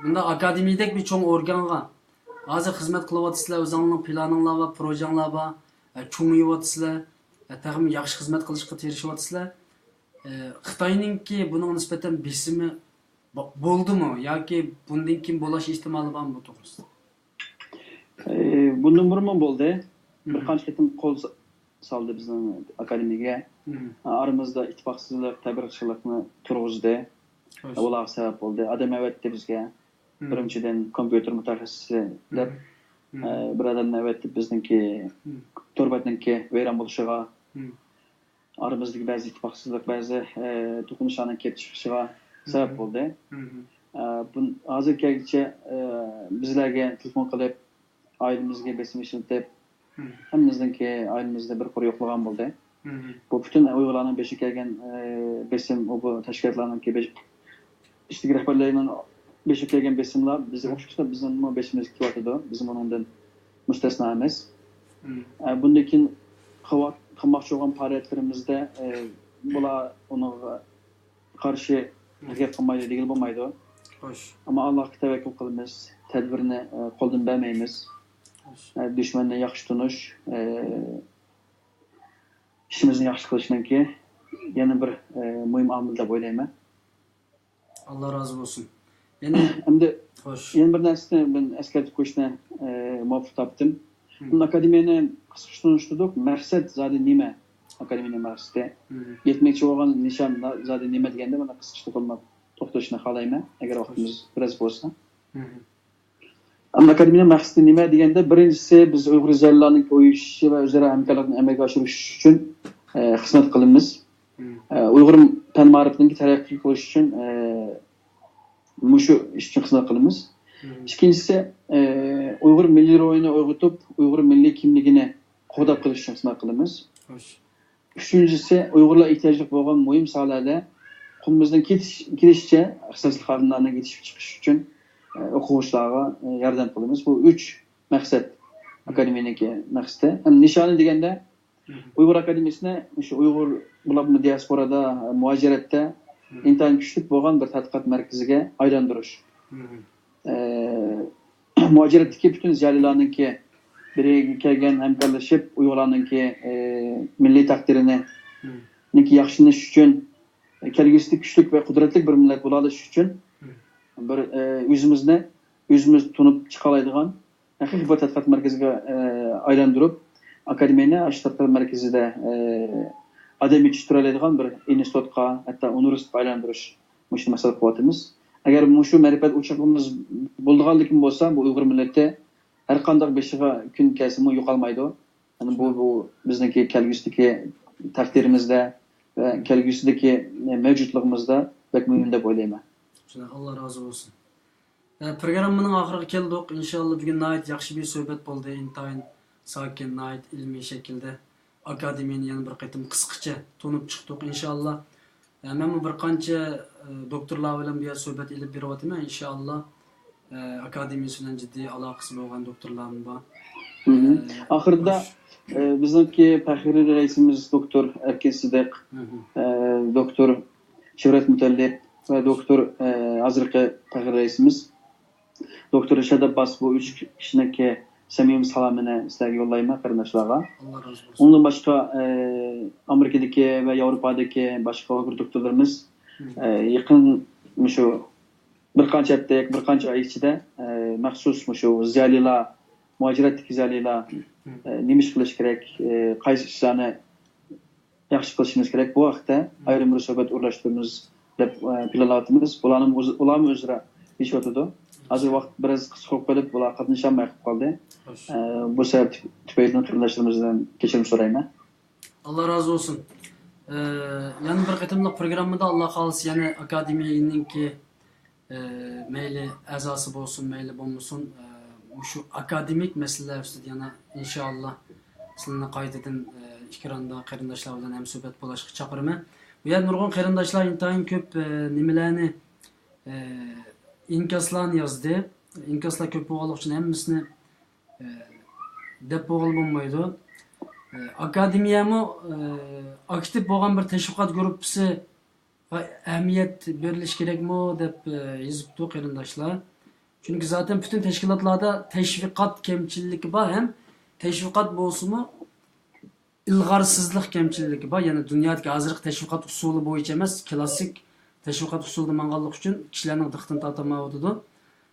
bunda akademiyadek bir cho'ng organga hozir xizmat qilyapsizlar, o'zingizning planinglar va projanglar bor, cho'ngiyapsizlar, tag'im yaxshi xizmat qilishga tirishyapsizlar. Xitoyninki buning nisbatan besimi bo'ldimi yoki bundan keyin bo'lish ehtimoli bormi bu to'g'risida? Bundan burun bo'ldi. Bir qancha qitim qo'l soldi bizning akademiyaga. Aramizda ittifoqsizlik, tabirchilikni turg'izdi. Ular sabab bo'ldi. Adam avatdi bizga. Birinchidan kompyuter mutaxassisi deb bir odamni avatdi bizningki turbatningki vayron bo'lishiga, aramizdagi ba'zi ittifoqsizlik, ba'zi to'qnashuvlarning kelib chiqishiga sabab bo'ldi. Hozirgacha bizlarga telefon qilib, ailemizga besim ishlatib, hammamizningki ailemizda bir qor yo'qlagan bo'ldi. Bu butun Uyg'urlarning beshi kelgan besim, bu tashkilotlarningki ishchi rahbarlarining beshi kelgan besimlar bizga o'xshashda bizning beshimiz kelyotdi. Biz bundan mustasno emas. Bundan keyin qilmoqchi bo'lgan faoliyatlarimizda bular unga qarshi harakat qilmaydi degan bo'lmaydi. Xo'sh. Ammo Allohga tavakkul qilamiz, tadbirni qo'ldan bermaymiz. Dushmanni yaxshi tunish, ishimizni yaxshi qilishninki yana bir muhim omil deb o'ylayman. Allah razı olsun. Yani endi hoş. Yana bir narsani men eslatib qo'yishni muvaffaq topdim. Bu akademiyani qisqacha tunishtirdik. Maqsad zodi nima? Akademiyaning maqsadi. Yetmoqchi bo'lgan nishon zodi nima deganda mana qisqacha to'xtalishni xohlayman, agar vaqtimiz biroz bo'lsa. Amma akademiyaning maqsadi nima deganda, birinchisi biz Uyg'ur ziyolilarining uyushishi va o'zaro hamkorlikni amalga oshirish uchun xizmat qilamiz. Uyg'ur fan ma'rifatining taraqqiy qilish uchun mushu ish uchun xizmat qilamiz. Ikkinchisi Uyg'ur milliy ro'yini uyg'otib, Uyg'ur milliy kimligini qo'llab qilish uchun xizmat qilamiz. Uchinchisi Uyg'urlar ehtiyojli bo'lgan muhim sohalarda qo'limizdan kelishicha ixtisosli xodimlarni yetishib chiqish uchun o'quvchilarga yordam qilamiz. Bu 3 maqsad akademiyaniki maqsadi. Ham nishoni deganda Uyg'ur akademiyasini o'sha Uyg'ur bularni diasporada, muajiratda intayin kuchli bo'lgan bir tadqiqot markaziga aylantirish. Muajiratdagi butun ziyolilarningki biriga kelgan hamkorlashib Uyg'urlarningki milliy taqdirini yaxshilanish uchun kelgusida kuchli va qudratli bir millat bo'la olish uchun bir o'zimiz tunib chiqa oladigan haqiqiy bir tadqiqot markaziga aylantirib, akademiyani tadqiqot markazida adam yetishtirib oladigan bir institutga, hatto universitetga aylantirish mushuni masala qilyapmiz. Agar mushu ma'rifat o'chog'imiz bo'lganligim bo'lsa, bu Uyg'ur millati har qanday beshiga kun kelsa yo'qolmaydi. Yani bu bizningki kelgusidagi taqdirimizda va kelgusidagi mavjudligimizda pek muhim deb o'ylayman. Allah razı olsun. Programmanın oxiriga keldik. İnşallah bugün nayet yaxshi bir suhbat bo'ldi. Intayin sakin, nayet ilmiy şekilde akademiyani yana bir qaytim qisqacha tunib chiqdik inshaalloh. Men bir qancha doktorlar bilan bir suhbat ilib beryapman inshaalloh. Akademiya bilan jiddiy aloqasi bo'lgan doktorlarimiz bor. Oxirida bizningki faxriy raisimiz doktor Erkin Sidiq, doktor Shuhrat Mutallib ve doktor hozirgi faxriy raisimiz doktor Rashad Abbas bu 3 kishiniki samimiy salomini sizlarga yo'llayman qarindoshlarga. Allah razı olsun. Ondan başka Amerika'daki ve Avrupa'daki başka Uyg'ur doktorlarımız yakın şu bir qancha hafta, bir qancha oy ichida maxsus shu ziyolilar, muajiratdagi ziyolilar nima ish qilish kerak, qaysi ishlarni yaxshi qilishimiz kerak, bu haqda ayrim munosabat o'rlashtiramiz deb planlayapmiz. Ularni o'zira ishlatadi. Hozir vaqt biroz qisqa bo'lib qolib, bular qatnasholmay qoldi. Bu sabab tufayli turdoshlarimizdan kechirim so'rayman. Allah razı olsun. Yani bir qatimliq programmada Allah xohlasa yana akademiyaninki meyli azası bo'lsin, meyli bo'lmasin, şu akademik meseleler üstüde yana inşallah sizlarni qaytadan ekranda qarindoshlar bilan ham suhbat bo'lishga chaqiraman. Bu yer nurg'un qarindoshlar intayin ko'p nimalarni inkaslarni yozdi. İnkaslar ko'p bo'lganligi uchun hammasini deb bo'lib bo'lmaydi. Akademiyami aktiv bo'lgan bir tashviqot gruppasi ahamiyat berilishi kerakmi deb yozibdi qarindoshlar. Chunki zaten bütün teşkilatlarda teşviqat kemchilligi bor ham teşviqat bo'lsa-mu ilg'orsizlik kemchilligi bor. Ya'ni dunyodagi hozirgi teşviqat usuli bo'yicha emas, klassik teşviqat usulida manganlik uchun kishilarning diqqatini tortmayotdi.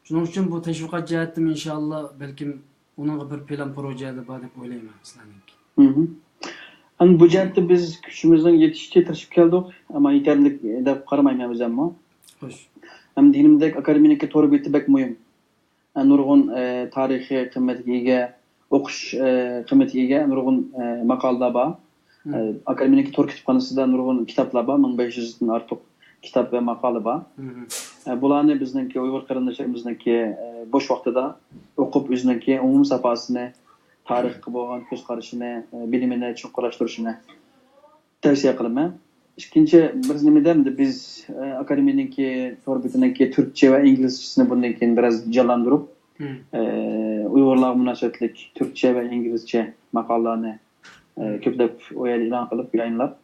Shuning uchun bu teşviqat jihatdan inshaalloh balkim uningga bir plan projesi bor deb o'ylayman sizlarniki. Hani bu jihatda biz kuchimizdan yetishga tirishib keldik, ammo yetarli deb qaramayman o'zimmi. Xo'sh. Hem dinimdek akademik to'g'ri beti bek muhim. Nurg'un tarixiy qimmatga ega, o'qish qimmatiga ega nurg'un maqolalar bor. Akademik to'g'ri kitobxonasida nurg'un kitoblar bor, 1500 dan ortiq kitob va maqola bor. Bularni bizningki Uyg'ur qarindoshlarimizniki bo'sh vaqtida o'qib o'zininki umum safosini, tarixga bo'lgan ko'z qarashini, bilimini chuqurlashtirishini tavsiya qilaman. İkinci bir nimeden de biz akademideki sohbetindeki Türkçe ve İngilizcesini bundan keyin biraz canlandırıp Uygurlar münasebetlik Türkçe ve İngilizce makalalarını köplep oya ilan kılıp yayınlap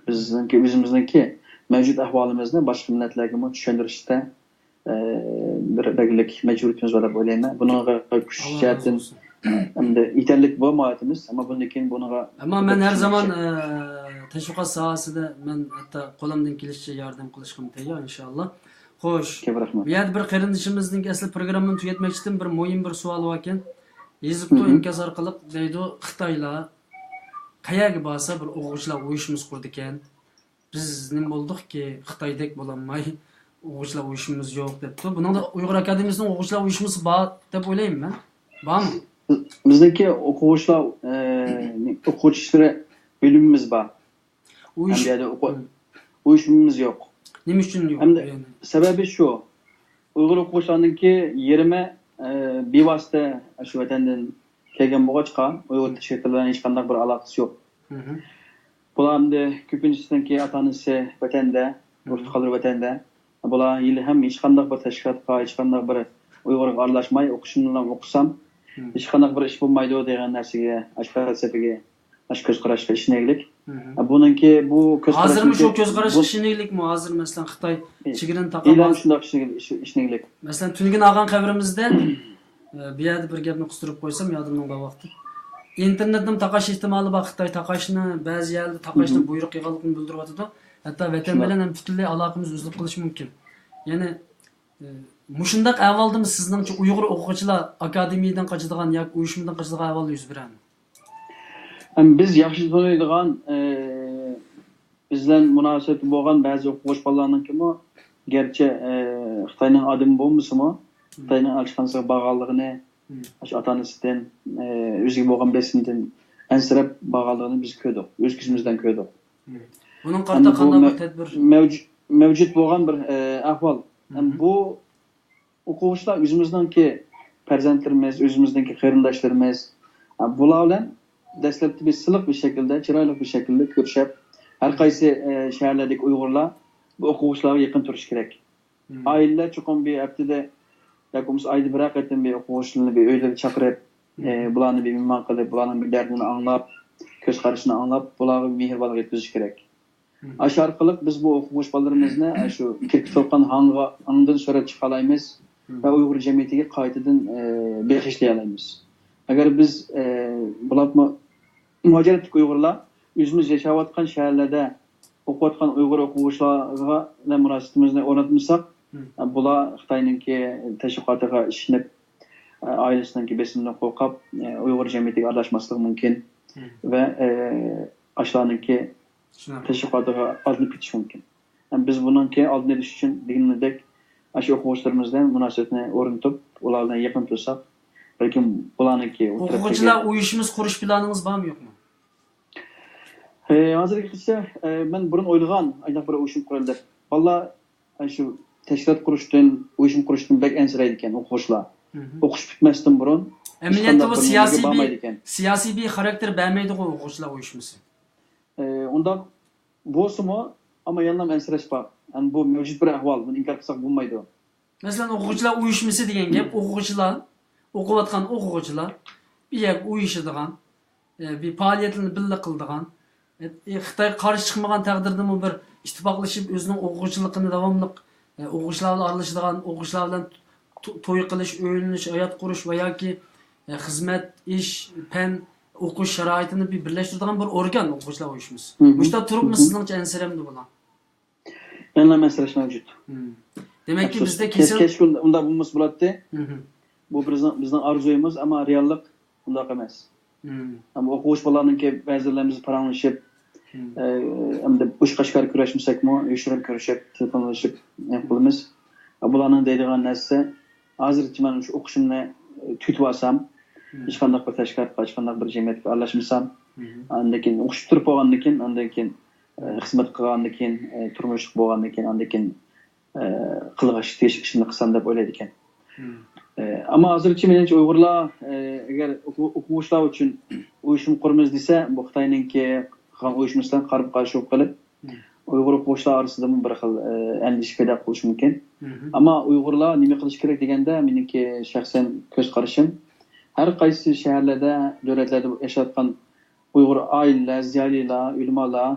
bizimizdeki mevcut ahvalimizni başka milletlerge düşündürüşte bir belirlik mecburiyetimiz var da öyleyme. Buna güç cihetin hem de yeterlik bu maatimiz ama bundan keyin buna ama ben her zaman teşviqat sahasida men hatta qo'limdan kelishicha yordam qilishim tayyor inshaalloh. Xo'sh. Bu yerda bir qarindishimizning asli programmani tugatmoqchidim, bir muhim bir savol bor ekan. Yezibdi inkos orqali deydi Xitoylar qayerga borsa bir o'quvchilar uyushimiz qurdi ekan. Biz nima bo'ldikki Xitoydek bo'lolmay o'quvchilar uyushimiz yo'q debdi. Buningda Uyg'ur akademiyasining o'quvchilar uyushmasi bor deb o'ylayman men. Bormi? Bizdeki o'quvchilar o'quvchilar bölümümüz var. Uyuşumumuz yok. Nima uchun yo'q? Hem de sebebi şu. Uyg'ur o'quvchilarningki yerime bevosita shu vatandan kelgan bo'lg'achqa Uyg'ur tashkil bilan hech qanday bir aloqasi yo'q. Bularni ko'pinchisininki ota-onasi vatanda, yurti qoldir vatanda. Bular yili ham hech qanday bir tashkilotga, hech qanday bir Uyg'urga aralashmay o'qishim bilan o'qisam, hech qanday bir ish bo'lmaydi degan narsaga, falsafaga ko'z qarashga ishonaylik. Buningki bu ko'z qarash. Hozirmi shu ko'z qarash ishonaylikmi? Hozir masalan Xitoy chegarini taqab E'lon shunday ishonaylik. Masalan Tungin og'an qabrimizda bu yerda bir gapni qistirib qo'ysam yodimdan bor vaqti. Internetdan taqash ehtimoli bor. Xitoy taqashni ba'zi yerda taqashni buyruq yig'ilishini bildiryapti. Hatto vatan bilan ham butunlay aloqamiz uzilib qolishi mumkin. Ya'ni mushundaq avvaldimi sizningcha Uyg'ur o'quvchilar akademiyadan qochadigan yoki uyushmadan qochadigan avval yuz beradi? Biz yaxshi tanıydigan bizden münasebeti bo'lgan ba'zi o'quvchi bolalarninkimi gerçi Xitoyning odami bo'lmasa-mu, Xitoyning elchixonasiga borganligini, ota-onasidan o'ziga bo'lgan besimdan ansirab borganligini biz ko'rdik, o'z ko'zimizdan ko'rdik. Buning qarta qanday bir tadbir mavjud bo'lgan bir ahvol. Bu o'quvchilar o'zimizningki farzandlarimiz, o'zimizningki qarindoshlarimiz bular bilan dastlabki bir siliq bir şekilde, chiroyli bir şekilde ko'rishib, har qaysi shaharlardagi Uyg'urlar bu o'quvchilarga yaqin turish kerak. Aileler cho'qim bir haftada yoki ayda bir qatim bir o'quvchilarni bir uylarga chaqirib, bularni bir mehmon qilib, bularning bir dardini anglab, ko'z qarashini anglab, bularga mehribonlik etkizish kerak. Ash orqali biz bu o'quvchi bolalarimizni shu kirib topgan hangdan so'rab chiqa olamiz va Uyg'ur jamiyatiga qaytadan behishlay olamiz. Agar biz bularni muhojiratlik Uyg'urlar o'zimiz yashayotgan shaharlarda o'qiyotgan Uyg'ur o'quvchilarga munosabatimizni o'rnatmasak, bular Xitoyningki tashviqotiga ishinib, oilasininki besimdan qo'rqib, Uyg'ur jamiyatiga aralashmasligi mumkin va ashlarningki tashviqotiga olinib ketishi mumkin. Biz buningki oldini olish uchun deganidek shu o'quvchilarimizdan munosabatni o'rnatib, ulardan yaqin tursak, balkim bularniki o'quvchilar uyushimiz qurish planingiz bormi yo'qmi? Hozirgacha men burun o'ylagan aynan bir uyushim qurildi. Vallah shu tashkilot qurishdan, uyushim qurishdan bek ansiraydi ekan o'quvchilar. O'qish bitmasdan burun amaliyotda bu siyosiy bir xarakter bermaydi-ku o'quvchilar uyushmasi. Unda bo'lsa-mu, ammo yanam ansirash bor. Bu mavjud bir ahvol, buni inkor qilsak bo'lmaydi. Masalan, o'quvchilar uyushmasi degan gap, o'quvchilar, o'qiyotgan o'quvchilar bir yer uyushadigan, bir faoliyatlarni birga qiladigan, Xitoy qarshi chiqmagan taqdirda bir ittifoqlashib o'zining o'quvchiligini davomli o'quvchilar bilan aralashadigan, o'quvchilar bilan to'y qilish, o'ylanish, hayot qurish va yoki xizmat, ish, fan, o'qish sharoitini bir birlashtiradigan bir organ o'quvchilar uyushmasi. Bu yerda turibmiz sizningcha ansiramdi bular. Yanlış meseleş mevcut. Demek ki bizde kesin... kesin... Unda bulmuş bulattı. Bu bizden arzuyumuz ama reallik bunda emas. Ama o'quv bolalarninki ba'zilarimiz paranglashib, hamda boshqa kurashmasak-mu, uyushtirib ko'rishib, telefonlashib qilamiz. Bularning deydigan narsasi, hozircha men shu o'qishimni tutib olsam, hech qanday bir tashkilotga, hech qanday bir jamiyatga aralashmasam, undan keyin o'qishib turib bo'lgandan keyin, undan keyin xizmat qilgandan keyin, turmush bo'lgandan keyin, undan keyin qilg'ish teshik ishni qilsam deb o'ylaydi ekan. Ama hozircha menimcha Uyg'urlar agar o'quvchilar uchun uyushma quramiz desa, bu Xitoyninki qilgan uyushmasidan qarab qarshi qilib, Uyg'ur o'quvchilar orasida bir xil andish paydo qilishi mumkin. Ama Uyg'urlar nima qilish kerak deganda, meniki shaxsan ko'z qarashim, har qaysi shaharlarda, davlatlarda yashayotgan Uyg'ur oilalar, ziyolilar, ulamolar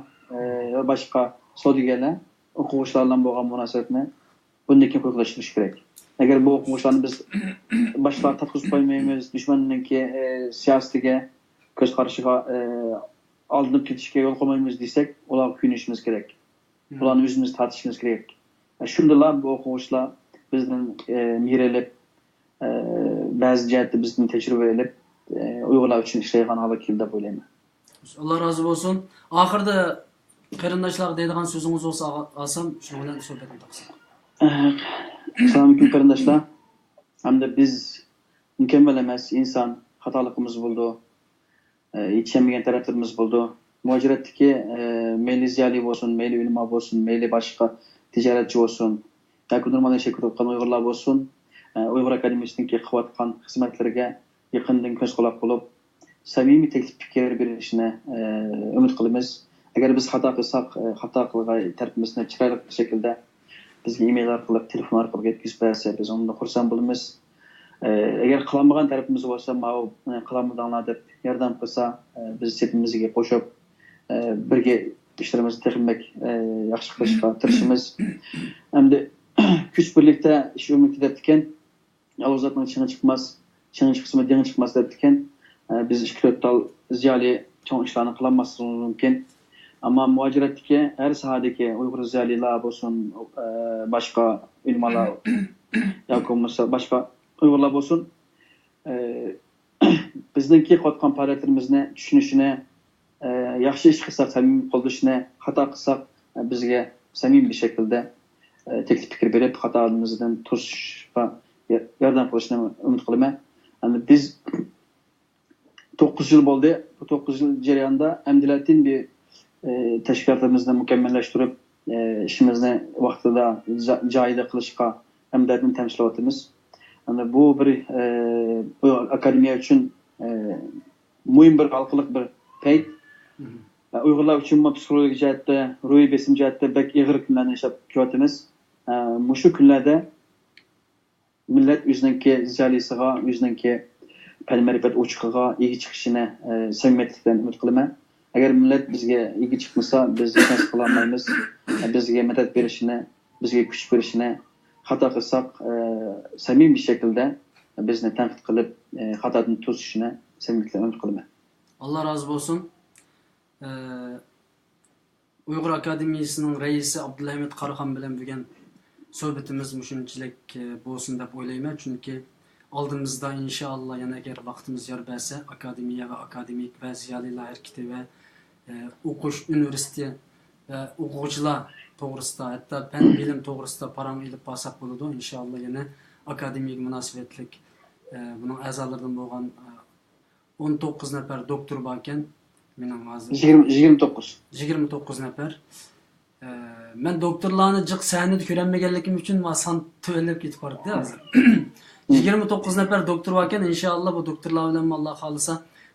va boshqa savdogarlar o'quvchilar bilan bo'lgan munosabatni bundan keyin qo'yqlashtirish kerak. Agar bu o'quvchilarni biz boshqa tatqiq qo'ymaymiz, dushmanninki siyosatiga, ko'z qarashiga oldinib ketishga yo'l qo'ymaymiz desak, ularga kuyinishimiz kerak. Ularni o'zimiz tortishimiz kerak. Shundalar bu o'quvchilar bizdan merilib, ba'zi jihatda bizdan tajriba olib, Uyg'urlar uchun ishlaydigan holga keldi deb o'ylayman. Allah razı olsun. Oxirida qarindoshlar deydigan so'zingiz bo'lsa olsam, shu bilan suhbatni taqsim. Assalomu alaykum qarindoshlar. Hamda biz mukammal emas inson, xatoligimiz bo'ldi. Yetishamagan taraflarimiz bo'ldi. Muajiratdagi mayli ziyoli bo'lsin, mayli ulamo bo'lsin, mayli boshqa tijoratchi bo'lsin, yoki normal yashab ketayotgan Uyg'urlar bo'lsin, Uyg'ur akademiyasininki qilayotgan xizmatlarga yaqindan ko'z quloq bo'lib, samimiy taklif fikr berishini umid qilamiz. Agar biz xato qilsak, xato qilgan tarafimizni chiroyli shaklda bizga email orqali, telefon orqali yetkazib bersa, biz undan xursand bo'lamiz. Agar qilmagan tarafimiz bo'lsa, ma'lum qilmaganlar deb yordam qilsa, biz sepimizga qo'shib birga ishlarimizni texnik yaxshi qilishga tirishamiz. Hamda kuch birlikda ish umid deb ekan, yolg'izlikning chig'i chiqmas, chig'i chiqsa dengi chiqmas deb ekan, biz 2-4 tal ziyoli cho'ng ishlarni qilmasligimiz mumkin. Ama muaciratdagi her sahadagi Uyg'ur ziyolilar bo'lsin, boshqa ulamolar yoki bo'lmasa boshqa Uyg'urlar bo'lsin, bizning qilayotgan faoliyatlarimizni tushunishini, yaxshi ish qilsak, samimiy qo'llashni, xato qilsak, bizga samimiy bir shaklda taklif fikr berib, xatoimizdan to'sishga yordam qilishni umid qilaman. Biz 9 yil bo'ldi. Bu 9 yil jarayonida amdilatin bir teşkilatlarımızı mükemmelleştirip işimizni vaqtida joyida qilishga hamdardlik temsil etimiz. Yani bu bir akademiya uchun muhim bir xalqlik bir payt. Uyg'urlar uchun psixologik jihatda, ruhiy besim jihatda bek ig'ir kunlarni yashab ketyapmiz. Mushu kunlarda millat o'zininki ziyolisiga, o'zininki fan-ma'rifat o'chiqiga ega chiqishini samimiyatlikdan umid qilaman. Agar millat bizga ega chiqmasa, biz hech narsa qila olmaymiz. Bizga madad berishini, bizga kuch berishini, xato qilsak, samimiy bir shaklda bizni tanqid qilib, xatodan to'sishini samimiyatlikdan umid qilaman. Allah razı olsun. Uyg'ur Akademiyasining raisi Abdulhamid Qaraxon bilan bo'lgan suhbatimiz shunchalik bo'lsin deb o'ylayman, chunki oldimizda inshaalloh yana agar vaqtimiz yor bersa, akademiya va akademik va ziyolilar harakati va o'qish universiteti va o'quvchilar to'g'risida, hatto fan bilim to'g'risida parang ilib borsak bo'ladi. Inshaalloh yana akademik munosabatlik buning a'zolaridan bo'lgan 19 nafar doktor bor ekan. Mening hozir 29 nafar. Men doktorlarni jiq sahnada ko'rmaganligim uchun men son to'lib ketib qoldi hozir. 29 nafar doktor bor ekan. Inshaalloh bu doktorlar bilan Alloh xolisa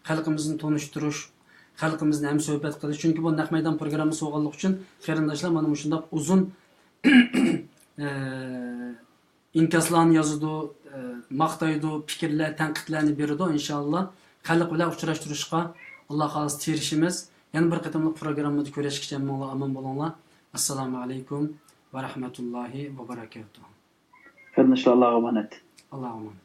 xalqimizni tonishtirish, xalqimizni ham suhbat qilish. Chunki bu naq maydon programmasi bo'lganligi uchun qarindoshlar mana shunday uzun inkaslarni yozadi, maqtaydi, fikrlar, tanqidlarni beradi. Inshaalloh xalq bilan uchrashtirishga Alloh xolis tirishimiz. Yana bir qatimliq programmada ko'rishguncha omon bo'linglar. Assalomu alaykum va rahmatullohi va barakatuh. Qatnashlar Allohga omonat. Alloh omonat.